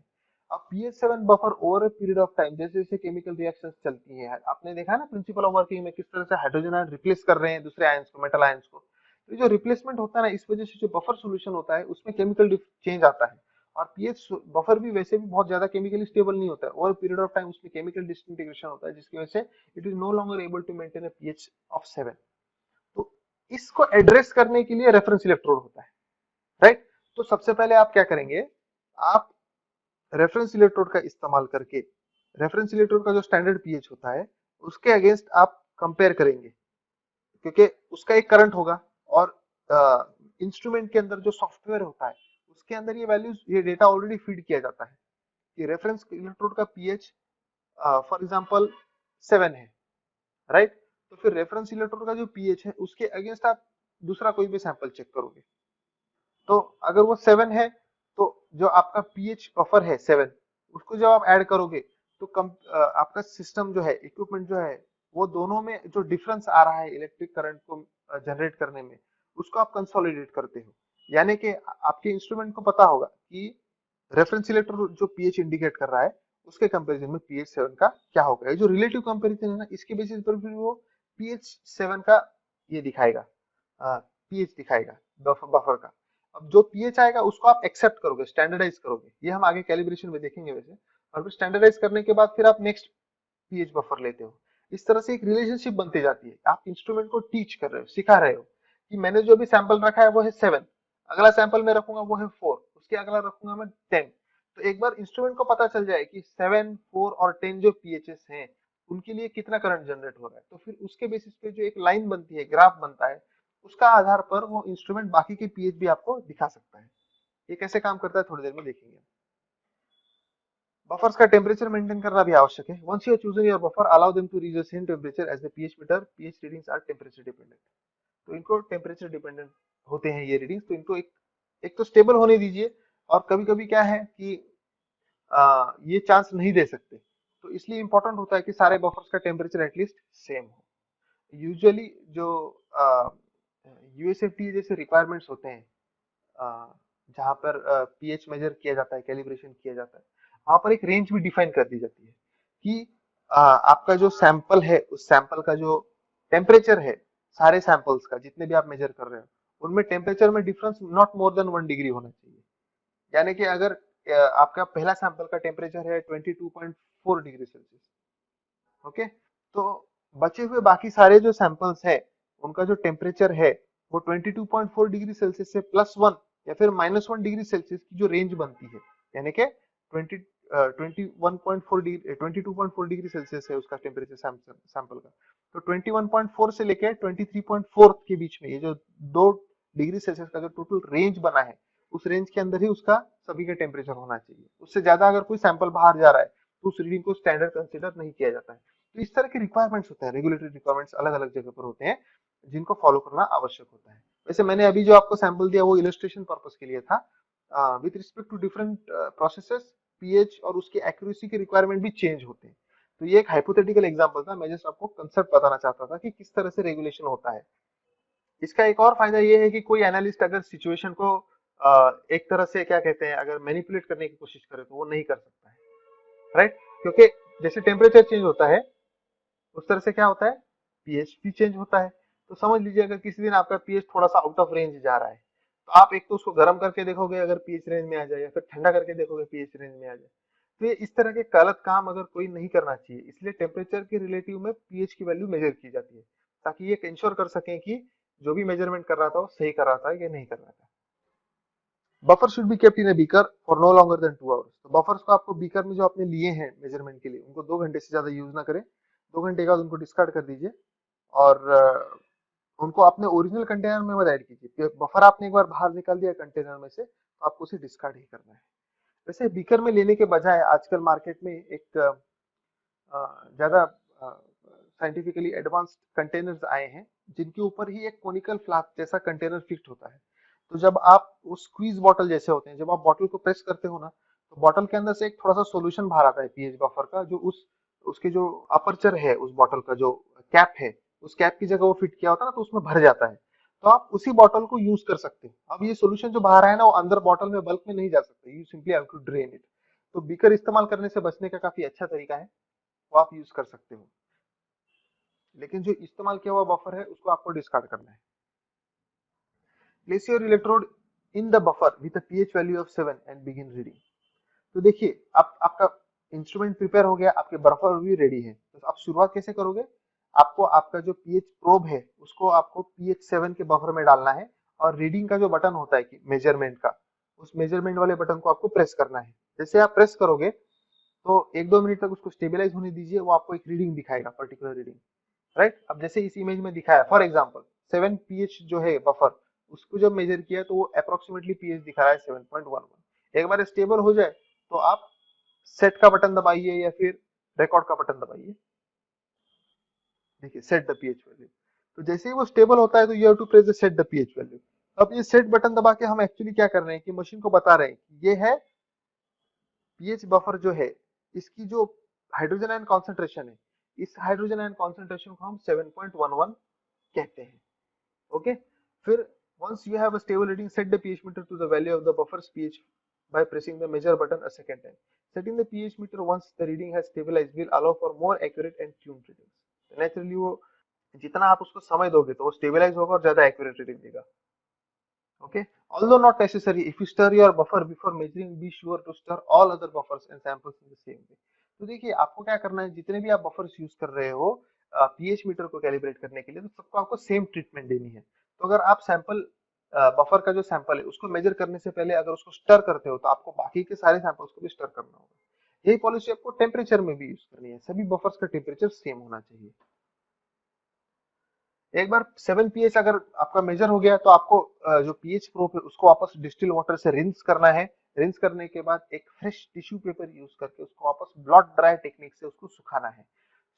अब pH 7 buffer over a period of time जैसे जैसे केमिकल रिएक्शंस चलती है, आपने देखा है ना प्रिंसिपल ऑफ वर्किंग में किस तरह से हाइड्रोजन आयन रिप्लेस कर रहे हैं दूसरे आयंस को, मेटल आयंस को. तो जो रिप्लेसमेंट होता है ना, इस वजह से जो बफर सोल्यूशन होता है उसमें केमिकल चेंज आता है. और पीएच बफर भी वैसे भी बहुत ज्यादा केमिकली स्टेबल नहीं होता है, ओवर पीरियड ऑफ टाइम उसमें केमिकल डिसइंटीग्रेशन होता है, जिसकी वजह से it is no longer able to maintain a pH of 7. तो इसको एड्रेस करने के लिए रेफरेंस इलेक्ट्रोड होता है, राइट. तो सबसे पहले आप क्या करेंगे, आप रेफरेंस इलेक्ट्रोड का इस्तेमाल करके रेफरेंस इलेक्ट्रोड का जो स्टैंडर्ड पीएच होता है उसके अगेंस्ट आप कंपेयर करेंगे, क्योंकि उसका एक करंट होगा और इंस्ट्रूमेंट के अंदर जो सॉफ्टवेयर होता है उसके अंदर ये वैल्यूज, ये डेटा ऑलरेडी फीड किया जाता है कि रेफरेंस इलेक्ट्रोड का पीएच फॉर एग्जांपल 7 है, राइट. तो फिर रेफरेंस इलेक्ट्रोड का जो पीएच है उसके अगेंस्ट आप दूसरा कोई भी सैंपल चेक करोगे, तो अगर वो 7 है तो जो आपका पीएच बफर है 7, उसको जब आप ऐड करोगे तो आपका सिस्टम जो है, इक्विपमेंट जो है, वो दोनों में जो डिफरेंस आ रहा है इलेक्ट्रिक करंट को जनरेट करने में, उसको आप कंसोलिडेट करते हो. यानी कि आपके इंस्ट्रूमेंट को पता होगा कि रेफरेंस इलेक्ट्रोड जो पीएच इंडिकेट कर रहा है उसके कंपैरिजन में पीएच 7 का क्या होगा. ये जो रिलेटिव कंपैरिजन है ना, इसके बेसिस पर फिर वो पीएच 7 का ये दिखाएगा, पीएच दिखाएगा बफर का. अब जो पीएच आएगा उसको आप एक्सेप्ट करोगे, स्टैंडर्डाइज करोगे, ये हम आगे कैलिब्रेशन में देखेंगे वैसे. और फिर स्टैंडर्डाइज करने के बाद फिर आप नेक्स्ट पीएच बफर लेते हो. इस तरह से एक रिलेशनशिप बनती जाती है. आप इंस्ट्रूमेंट को टीच कर रहे हो, सिखा रहे हो कि मैंने जो भी सैंपल रखा है वो है 7, अगला सैंपल मैं रखूंगा वो है 4, उसके अगला रखूंगा मैं 10. तो एक बार इंस्ट्रूमेंट को पता चल जाए कि 7, 4 और 10 जो पीएचएस हैं उनके लिए कितना करंट जनरेट हो रहा है, तो फिर उसके बेसिस पे जो एक लाइन बनती है, ग्राफ बनता है, उसका आधार पर वो इंस्ट्रूमेंट बाकी के पीएच भी आपको दिखा सकता है. ये कैसे काम करता है थोड़ी देर में देखेंगे. बफर्स का टेम्परेचर मेंटेन करना भी आवश्यक है. Once you have chosen your buffer, allow them to reach the same temperature as the pH meter. PH readings are temperature dependent. तो इनको टेम्परेचर डिपेंडेंट होते हैं ये रीडिंग्स, तो इनको एक तो स्टेबल होने दीजिए. और कभी कभी क्या है कि ये चांस नहीं दे सकते, तो इसलिए इंपॉर्टेंट होता है कि सारे बफर्स का टेम्परेचर एटलीस्ट सेम हो. यूजुअली जो यूएसएफटी जैसे रिक्वायरमेंट्स होते हैं, जहाँ पर पीएच मेजर किया जाता है, कैलिब्रेशन किया जाता है, वहां पर एक रेंज भी डिफाइन कर दी जाती है कि आपका जो सैंपल है उस सैंपल का जो टेम्परेचर है, सारे सैंपल्स का जितने भी आप मेजर कर रहे हो उनमें टेम्परेचर में difference not more than 1 degree होना चाहिए. यानी कि अगर आपका पहला सैंपल का टेम्परेचर है 22.4 डिग्री सेल्सियस, ओके, तो बचे हुए बाकी सारे जो सैंपल्स है उनका जो टेम्परेचर है वो 22.4 डिग्री सेल्सियस से +1 या फिर -1 डिग्री सेल्सियस की जो रेंज बनती है, यानी कि 21.4 डिग्री 22.4 डिग्री सेल्सियस है उसका टेम्परेचर सैंपल का, तो 21.4 से लेके 23.4 के बीच में ये जो 2 डिग्री सेल्सियस का जो टोटल रेंज बना है, उस रेंज के अंदर ही उसका सभी का टेम्परेचर होना चाहिए. उससे ज्यादा अगर कोई सैंपल बाहर जा रहा है तो उस रीडिंग को स्टैंडर्ड कंसीडर नहीं किया जाता है. तो इस तरह के रिक्वायरमेंट्स होते हैं, रेगुलेटरी रिक्वायरमेंट्स अलग अलग जगह पर होते हैं जिनको फॉलो करना आवश्यक होता है. वैसे मैंने अभी जो आपको सैंपल दिया वो इलस्ट्रेशन पर्पस के लिए था. With respect to different processes, pH और उसकी एक्यूरेसी के रिक्वायरमेंट भी चेंज होते हैं. तो ये एक हाइपोथेटिकल एग्जांपल था, मैं जस्ट आपको कंसेप्ट बताना चाहता था कि किस तरह से रेगुलेशन होता है. इसका एक और फायदा ये है कि कोई एनालिस्ट अगर सिचुएशन को एक तरह से क्या कहते हैं, अगर मैनिपुलेट करने की कोशिश करे तो वो नहीं कर सकता है, राइट. क्योंकि जैसे टेम्परेचर चेंज होता है उस तरह से क्या होता है, पीएच भी चेंज होता है. तो समझ लीजिए अगर किसी दिन आपका पीएच थोड़ा सा आउट ऑफ रेंज जा रहा है, तो आप एक तो उसको गर्म करके देखोगे अगर पीएच रेंज में आ जाए, या फिर ठंडा करके देखोगे पीएच रेंज में आ जाए. तो ये इस तरह के गलत काम अगर कोई नहीं करना चाहिए, इसलिए टेम्परेचर के रिलेटिव में पीएच की वैल्यू मेजर की जाती है, ताकि ये इंश्योर कर सकें कि जो भी मेजरमेंट कर रहा था वो सही कर रहा था या नहीं कर रहा था. Buffer should be kept in a beaker for no longer than 2 hours. तो बफर्स को आपको बीकर में जो आपने लिए हैं मेजरमेंट के लिए, उनको 2 घंटे से ज्यादा यूज ना करें. 2 घंटे के बाद उनको डिस्कार्ड कर दीजिए. और उनको अपने ओरिजिनल कंटेनर में मत ऐड कीजिए। बफर आपने एक बार बाहर निकाल दिया कंटेनर में से तो आपको उसे डिस्कार्ड ही करना है। वैसे बीकर में लेने के बजाय आजकल मार्केट में एक ज्यादा साइंटिफिकली एडवांस्ड कंटेनर्स आए हैं जिनके ऊपर ही एक कोनिकल फ्लास्क जैसा कंटेनर फिट होता है। तो जब आप वो स्क्वीज बॉटल जैसे होते हैं, जब आप बॉटल को प्रेस करते हो ना तो बॉटल के अंदर से एक थोड़ा सा सॉल्यूशन बाहर आता है पीएच बफर का, जो उस उसके जो अपर्चर है उस बॉटल का जो कैप है उस कैप की जगह वो फिट किया होता है ना, तो उसमें भर जाता है। तो आप उसी बॉटल को यूज कर सकते हो। अब ये सॉल्यूशन जो बाहर आया ना वो अंदर बॉटल में बल्क में नहीं जा सकता, you simply have to drain it. तो बीकर इस्तेमाल करने से बचने का काफी अच्छा तरीका है, वो आप यूज कर सकते हो। लेकिन जो इस्तेमाल किया हुआ बफर है उसको आपको डिस्कार्ड करना है। Place your electrode in the buffer with a pH value of 7 and begin reading. तो देखिए आप आपका इंस्ट्रूमेंट प्रिपेयर हो गया, आपके बफर भी रेडी है, तो आप शुरुआत कैसे करोगे? आपको आपका जो पीएच प्रोब है उसको आपको पीएच 7 के बफर में डालना है और रीडिंग का जो बटन होता है कि मेजरमेंट का, उस मेजरमेंट वाले बटन को आपको प्रेस करना है। जैसे आप प्रेस करोगे तो 1-2 मिनट तक उसको स्टेबलाइज होने दीजिए, वो आपको एक रीडिंग दिखाएगा, पर्टिकुलर रीडिंग। राइट, अब जैसे इस इमेज में दिखाया फॉर एग्जांपल 7 पीएच जो है बफर, उसको जब मेजर किया तो वो अप्रोक्सीमेटली पीएच दिखा रहा है 7.11। एक बार स्टेबल हो जाए तो आप सेट का बटन दबाइए या फिर रिकॉर्ड का बटन दबाइए। देखिए सेट द पीएच वैल्यू, तो जैसे ही वो स्टेबल होता है तो you have to press the set the pH value. अब ये सेट बटन दबा के हम एक्चुअली क्या कर रहे हैं कि मशीन को बता रहे हैं कि ये है पीएच बफर जो है, इसकी जो हाइड्रोजन आयन कॉन्सेंट्रेशन है, इस हाइड्रोजन आयन कॉन्सेंट्रेशन को हम 7.11 कहते हैं। ओके, फिर once you have a stable reading, set the pH meter to the value of the buffer's pH by pressing the measure button a second time. Setting the pH meter once the reading has stabilized will allow for more accurate and tuned readings. Naturally वो जितना आप उसको समय दोगे तो वो stabilise होगा और ज्यादा एक्यूरेट रीडिंग देगा। Okay, although not necessary, if you stir your buffer before measuring, be sure to stir all other buffers and samples in the same way. तो देखिए आपको क्या करना है, जितने भी आप बफर्स यूज कर रहे हो पीएच मीटर को कैलिब्रेट करने के लिए, तो सबको आपको सेम ट्रीटमेंट देनी है। तो अगर आप सैंपल बफर का जो सैंपल है उसको मेजर करने से पहले अगर उसको स्टर करते हो तो आपको बाकी के सारे सैंपल्स को भी स्टर करना होगा। यही पॉलिसी आपको टेम्परेचर में भी यूज करनी है, सभी बफर्स का टेम्परेचर सेम होना चाहिए। एक बार 7 पीएच अगर आपका मेजर हो गया तो आपको जो पीएच प्रोब है उसको वापस डिस्टिल वाटर से रिंस करना है। रिंस करने के बाद एक फ्रेश टिश्यू पेपर यूज करके उसको वापस ब्लॉट ड्राई टेक्निक से उसको सुखाना है।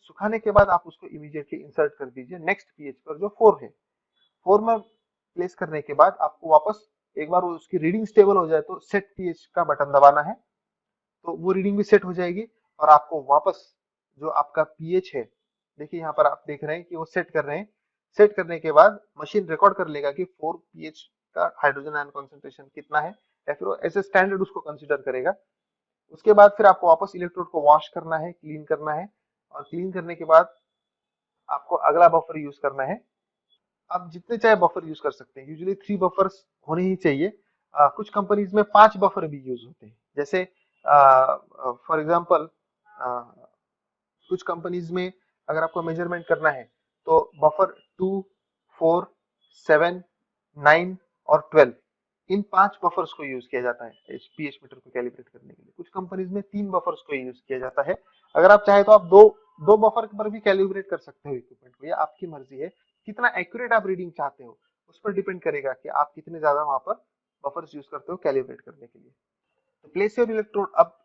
सुखाने के बाद आप उसको इमीडिएटली इंसर्ट कर दीजिए नेक्स्ट पीएच पर जो 4 है। 4 में प्लेस करने के बाद आपको वापस एक बार उसकी रीडिंग स्टेबल हो जाए तो सेट पीएच का बटन दबाना है, तो वो रीडिंग भी सेट हो जाएगी और आपको वापस जो आपका पीएच है, देखिए यहाँ पर आप देख रहे हैं कि वो सेट कर रहे हैं। सेट करने के बाद मशीन रिकॉर्ड कर लेगा कि 4 पीएच का हाइड्रोजन आयन कॉन्सेंट्रेशन कितना है, या फिर वो एज स्टैंडर्ड उसको कंसीडर करेगा। उसके बाद फिर आपको वापस इलेक्ट्रोड को वॉश करना है, क्लीन करना है, और क्लीन करने के बाद आपको अगला बफर यूज करना है। आप जितने चाहे बफर यूज कर सकते हैं, यूजुअली 3 बफर्स होने ही चाहिए। कुछ कंपनीज में 5 बफर भी यूज होते हैं, जैसे फॉर एग्जांपल कुछ कंपनीज में अगर आपको मेजरमेंट करना है तो बफर 2, 4, 7, 9 और 12, इन 5 बफर्स को यूज किया जाता है पीएच मीटर को कैलिब्रेट करने के लिए। कुछ कंपनीज में 3 बफर्स को यूज किया जाता है। अगर आप चाहे तो आप दो दो बफर पर भी कैलिब्रेट कर सकते हो इक्विपमेंट को, ये आपकी मर्जी है। कितना एक्यूरेट आप रीडिंग चाहते हो उस पर डिपेंड करेगा कि आप कितने ज्यादा वहां पर बफर्स यूज करते हो कैलिब्रेट करने के लिए। तो प्लेस योर इलेक्ट्रोड, अब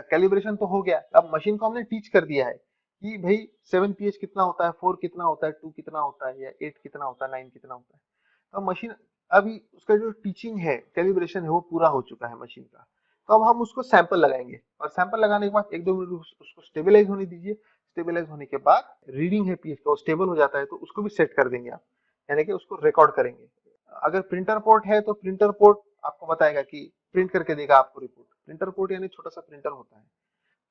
कैलिब्रेशन तो हो गया, अब मशीन को हमने टीच कर दिया है कि भाई 7 पीएच कितना होता है, 4 कितना होता है, 2 कितना होता है, या 8 कितना होता है, 9 कितना होता है। तो मशीन अभी उसका जो टीचिंग है, कैलिब्रेशन है, वो पूरा हो चुका है मशीन का। तो अब हम उसको सैंपल लगाएंगे और सैंपल लगाने के बाद 1-2 मिनट उसको स्टेबलाइज होने दीजिए। स्टेबलाइज होने के बाद रीडिंग है पीएच का, वो स्टेबल हो जाता है तो उसको भी सेट कर देंगे आप, यानी कि उसको रिकॉर्ड करेंगे। अगर प्रिंटर पोर्ट है तो प्रिंटर पोर्ट आपको बताएगा कि प्रिंट करके देगा आपको रिपोर्ट। प्रिंटर पोर्ट यानी छोटा सा प्रिंटर होता है,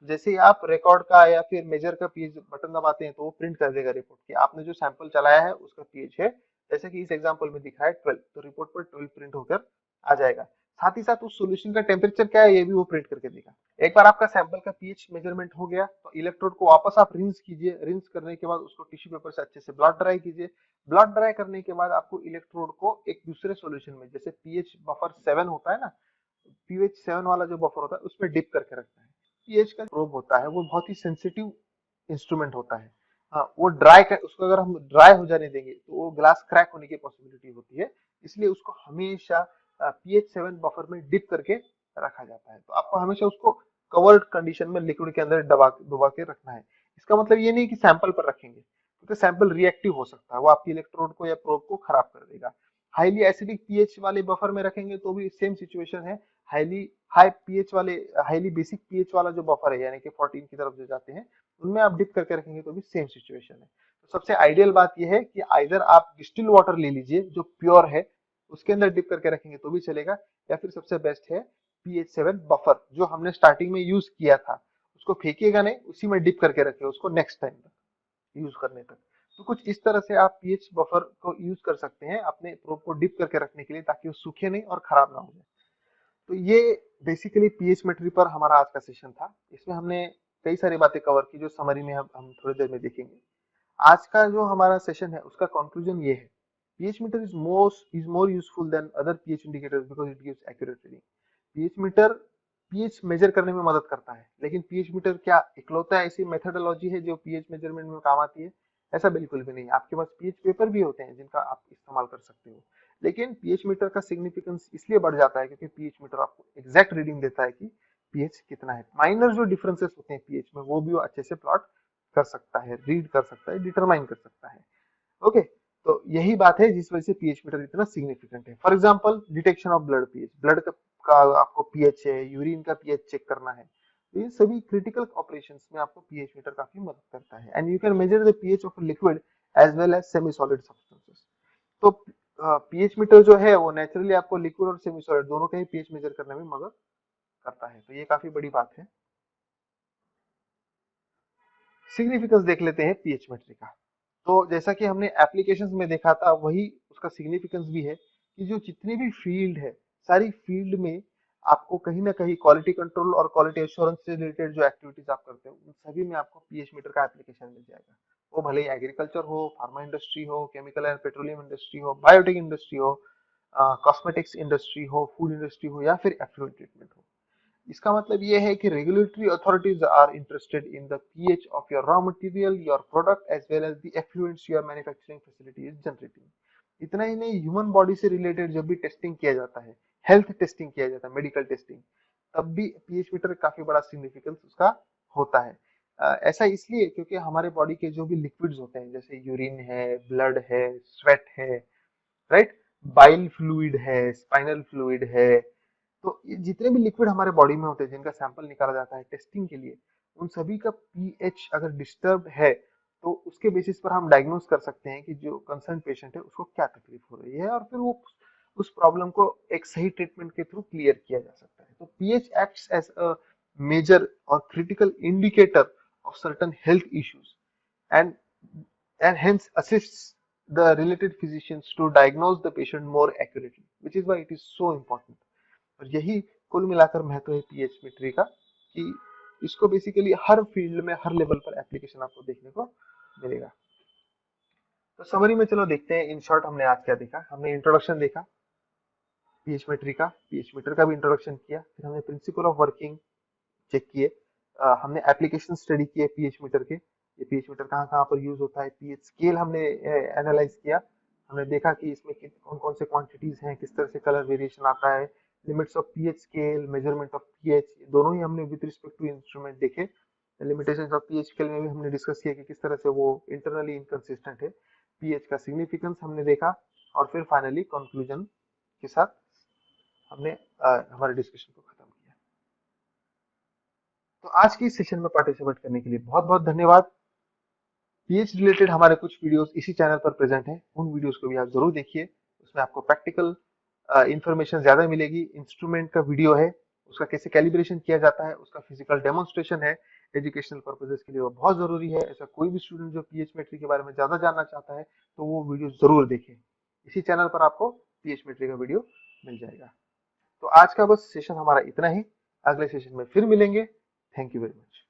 जैसे ही आप रिकॉर्ड का या फिर मेजर का पीएच बटन दबाते हैं तो वो प्रिंट कर देगा रिपोर्ट कि आपने जो सैंपल चलाया है उसका पीएच है, जैसे कि इस एग्जांपल में दिखा है 12, तो रिपोर्ट पर 12 प्रिंट होकर आ जाएगा। साथ ही साथ उस सॉल्यूशन का टेम्परेचर क्या है ये भी वो प्रिंट करके देगा। एक बार आपका सैंपल का पीएच मेजरमेंट हो गया तो इलेक्ट्रोड को वापस आप रिंस कीजिए। रिंस करने के बाद उसको टिश्यू पेपर से अच्छे से ब्लॉट ड्राई कीजिए। ब्लॉट ड्राई करने के बाद आपको इलेक्ट्रोड को एक दूसरे सॉल्यूशन में, जैसे पीएच बफर 7 होता है ना, पीएच 7 वाला जो बफर होता है उसमें डिप करके रखना है। पीएच का प्रोब होता है वो बहुत ही सेंसिटिव इंस्ट्रूमेंट होता है, हाँ, वो ड्राई, उसको अगर हम ड्राई हो जाने देंगे तो वो ग्लास क्रैक होने की पॉसिबिलिटी होती है। इसलिए उसको हमेशा pH 7 बफर में डिप करके रखा जाता है। तो आपको हमेशा उसको कवर्ड कंडीशन में लिक्विड के अंदर डुबा डुबा के रखना है। इसका मतलब ये नहीं कि सैंपल पर रखेंगे, क्योंकि सैंपल रिएक्टिव हो सकता है, वो आपकी इलेक्ट्रोड को या प्रोब को खराब कर देगा। हाईली एसिडिक पीएच वाले बफर में रखेंगे तो भी सेम सिचुएशन है। हाईली हाई पीएच वाले, हाईली बेसिक पीएच वाला जो बफर है, यानी कि 14 की तरफ जो जाते हैं, उनमें आप डिप करके रखेंगे तो भी सेम सिचुएशन है। तो सबसे आइडियल बात यह है कि आइदर आप डिस्टिल वाटर ले लीजिए जो प्योर है, उसके अंदर डिप करके रखेंगे तो भी चलेगा, या फिर सबसे बेस्ट है pH 7 बफर जो हमने स्टार्टिंग में यूज किया था, उसको फेंकिएगा नहीं, उसी में डिप करके रखिए उसको नेक्स्ट टाइम तक यूज करने तक। तो कुछ इस तरह से आप पीएच बफर को यूज कर सकते हैं अपने प्रोब को डिप करके रखने के लिए, ताकि वो सूखे नहीं और खराब ना हो जाए। तो ये बेसिकली पीएच मेट्री पर हमारा आज का सेशन था। इसमें हमने कई सारी बातें कवर की जो समरी में हम थोड़ी देर में देखेंगे। आज का जो हमारा सेशन है उसका कंक्लूजन ये है, pH meter is more useful than other pH indicators because it gives accurate reading। pH meter pH measure करने में मदद करता है, लेकिन pH मीटर क्या इकलौता ऐसी मेथोडोलॉजी है जो pH मेजरमेंट में काम आती है? ऐसा बिल्कुल भी नहीं। आपके पास pH पेपर भी होते हैं जिनका आप इस्तेमाल कर सकते हो, लेकिन pH मीटर का सिग्निफिकेंस इसलिए बढ़ जाता है क्योंकि pH मीटर आपको एग्जैक्ट रीडिंग देता है कि pH कितना है। माइनर जो डिफरेंसेस होते हैं pH में वो भी वो अच्छे से प्लॉट कर सकता है, रीड कर सकता है, डिटरमाइन कर सकता है। ओके, तो यही बात है जिस वजह से पीएच मीटर इतना सिग्निफिकेंट है। For example detection of blood pH, blood का आपको पीएच है, यूरिन का पीएच चेक करना है, तो ये सभी क्रिटिकल ऑपरेशंस में आपको पीएच मीटर काफी मदद करता है। And you can measure the pH of liquid as well as semi solid substances. तो पीएच मीटर जो है वो नेचुरली आपको लिक्विड और सेमी सॉलिड दोनों का ही पीएच मेजर करने में मदद करता है, तो ये काफी बड़ी बात है। सिग्निफिकेंस देख लेते हैं पीएच मेट्री का। तो जैसा कि हमने एप्लीकेशंस में देखा था, वही उसका सिग्निफिकेंस भी है कि जो जितनी भी फील्ड है, सारी फील्ड में आपको कहीं ना कहीं क्वालिटी कंट्रोल और क्वालिटी एश्योरेंस से रिलेटेड जो एक्टिविटीज आप करते हो, उन सभी में आपको पीएच मीटर का एप्लीकेशन मिल जाएगा। वो भले ही एग्रीकल्चर हो, फार्मा इंडस्ट्री हो, केमिकल एंड पेट्रोलियम इंडस्ट्री हो, बायोटेक इंडस्ट्री हो, कॉस्मेटिक्स इंडस्ट्री हो, फूड इंडस्ट्री हो, या फिर एफ्लुएंट ट्रीटमेंट हो। इसका मतलब ये है कि regulatory authorities are interested in the pH of your raw material, your product as well as the effluents your manufacturing facility is generating. इतना ही नहीं, ह्यूमन बॉडी से रिलेटेड जब भी टेस्टिंग किया जाता है, हेल्थ टेस्टिंग किया जाता है, मेडिकल टेस्टिंग, तब भी पीएच मीटर काफी बड़ा सिग्निफिकेंस उसका होता है। ऐसा इसलिए क्योंकि हमारे बॉडी के जो भी लिक्विड्स होते हैं, जैसे यूरिन है, ब्लड है, स्वेट है, राइट, बाइल फ्लूइड है, स्पाइनल फ्लूइड है, तो ये जितने भी लिक्विड हमारे बॉडी में होते हैं जिनका सैंपल निकाला जाता है टेस्टिंग के लिए, उन सभी का पीएच अगर डिस्टर्ब है तो उसके बेसिस पर हम डायग्नोस कर सकते हैं कि जो कंसर्न पेशेंट है उसको क्या तकलीफ हो रही है, और फिर वो उस प्रॉब्लम को एक सही ट्रीटमेंट के थ्रू क्लियर किया जा सकता है। तो pH acts as a major और critical indicator of certain health issues and and hence assists the related physicians to diagnose the patient more accurately, which is why it is so important। और यही कुल मिलाकर महत्व है pH मीट्री का, कि इसको बेसिकली हर फील्ड में हर लेवल पर एप्लीकेशन आपको देखने को मिलेगा। तो समरी में चलो देखते हैं, इन शॉर्ट हमने आज क्या देखा। हमने इंट्रोडक्शन देखा पीएच मीट्री का, पीएच मीटर का भी इंट्रोडक्शन किया, फिर हमने प्रिंसिपल ऑफ वर्किंग चेक किए, हमने एप्लीकेशन स्टडी किए पीएच मीटर के, ये पीएच मीटर कहाँ कहाँ पर यूज होता है। पीएच स्केल हमने एनालाइज किया, हमने देखा कि इसमें कौन कौन से क्वांटिटीज हैं, किस तरह से कलर वेरिएशन आता है, limits of pH scale, measurement of pH, दोनों ही हमने विद रिस्पेक्ट टू इंस्ट्रूमेंट देखे। लिमिटेशंस ऑफ पीएच स्केल में भी हमने डिस्कस किया कि किस तरह से वो इंटरनली इनकंसिस्टेंट है। पीएच का सिग्निफिकेंस हमने देखा, और फिर फाइनली कंक्लूजन के साथ हमने हमारे डिस्कशन को खत्म किया। तो आज की इस सेशन में पार्टिसिपेट करने के लिए बहुत बहुत धन्यवाद। पीएच रिलेटेड हमारे कुछ वीडियोस इसी चैनल पर प्रेजेंट हैं, उन वीडियोस को भी आप जरूर देखिए। उसमें आपको प्रैक्टिकल इंफॉर्मेशन ज्यादा मिलेगी। इंस्ट्रूमेंट का वीडियो है, उसका कैसे कैलिब्रेशन किया जाता है, उसका फिजिकल डेमोन्स्ट्रेशन है, एजुकेशनल पर्पजेस के लिए वो बहुत जरूरी है। ऐसा कोई भी स्टूडेंट जो पीएच मेट्री के बारे में ज्यादा जानना चाहता है तो वो वीडियो जरूर देखें। इसी चैनल पर आपको पीएच मेट्री का वीडियो मिल जाएगा। तो आज का बस सेशन हमारा इतना ही, अगले सेशन में फिर मिलेंगे। Thank you very much.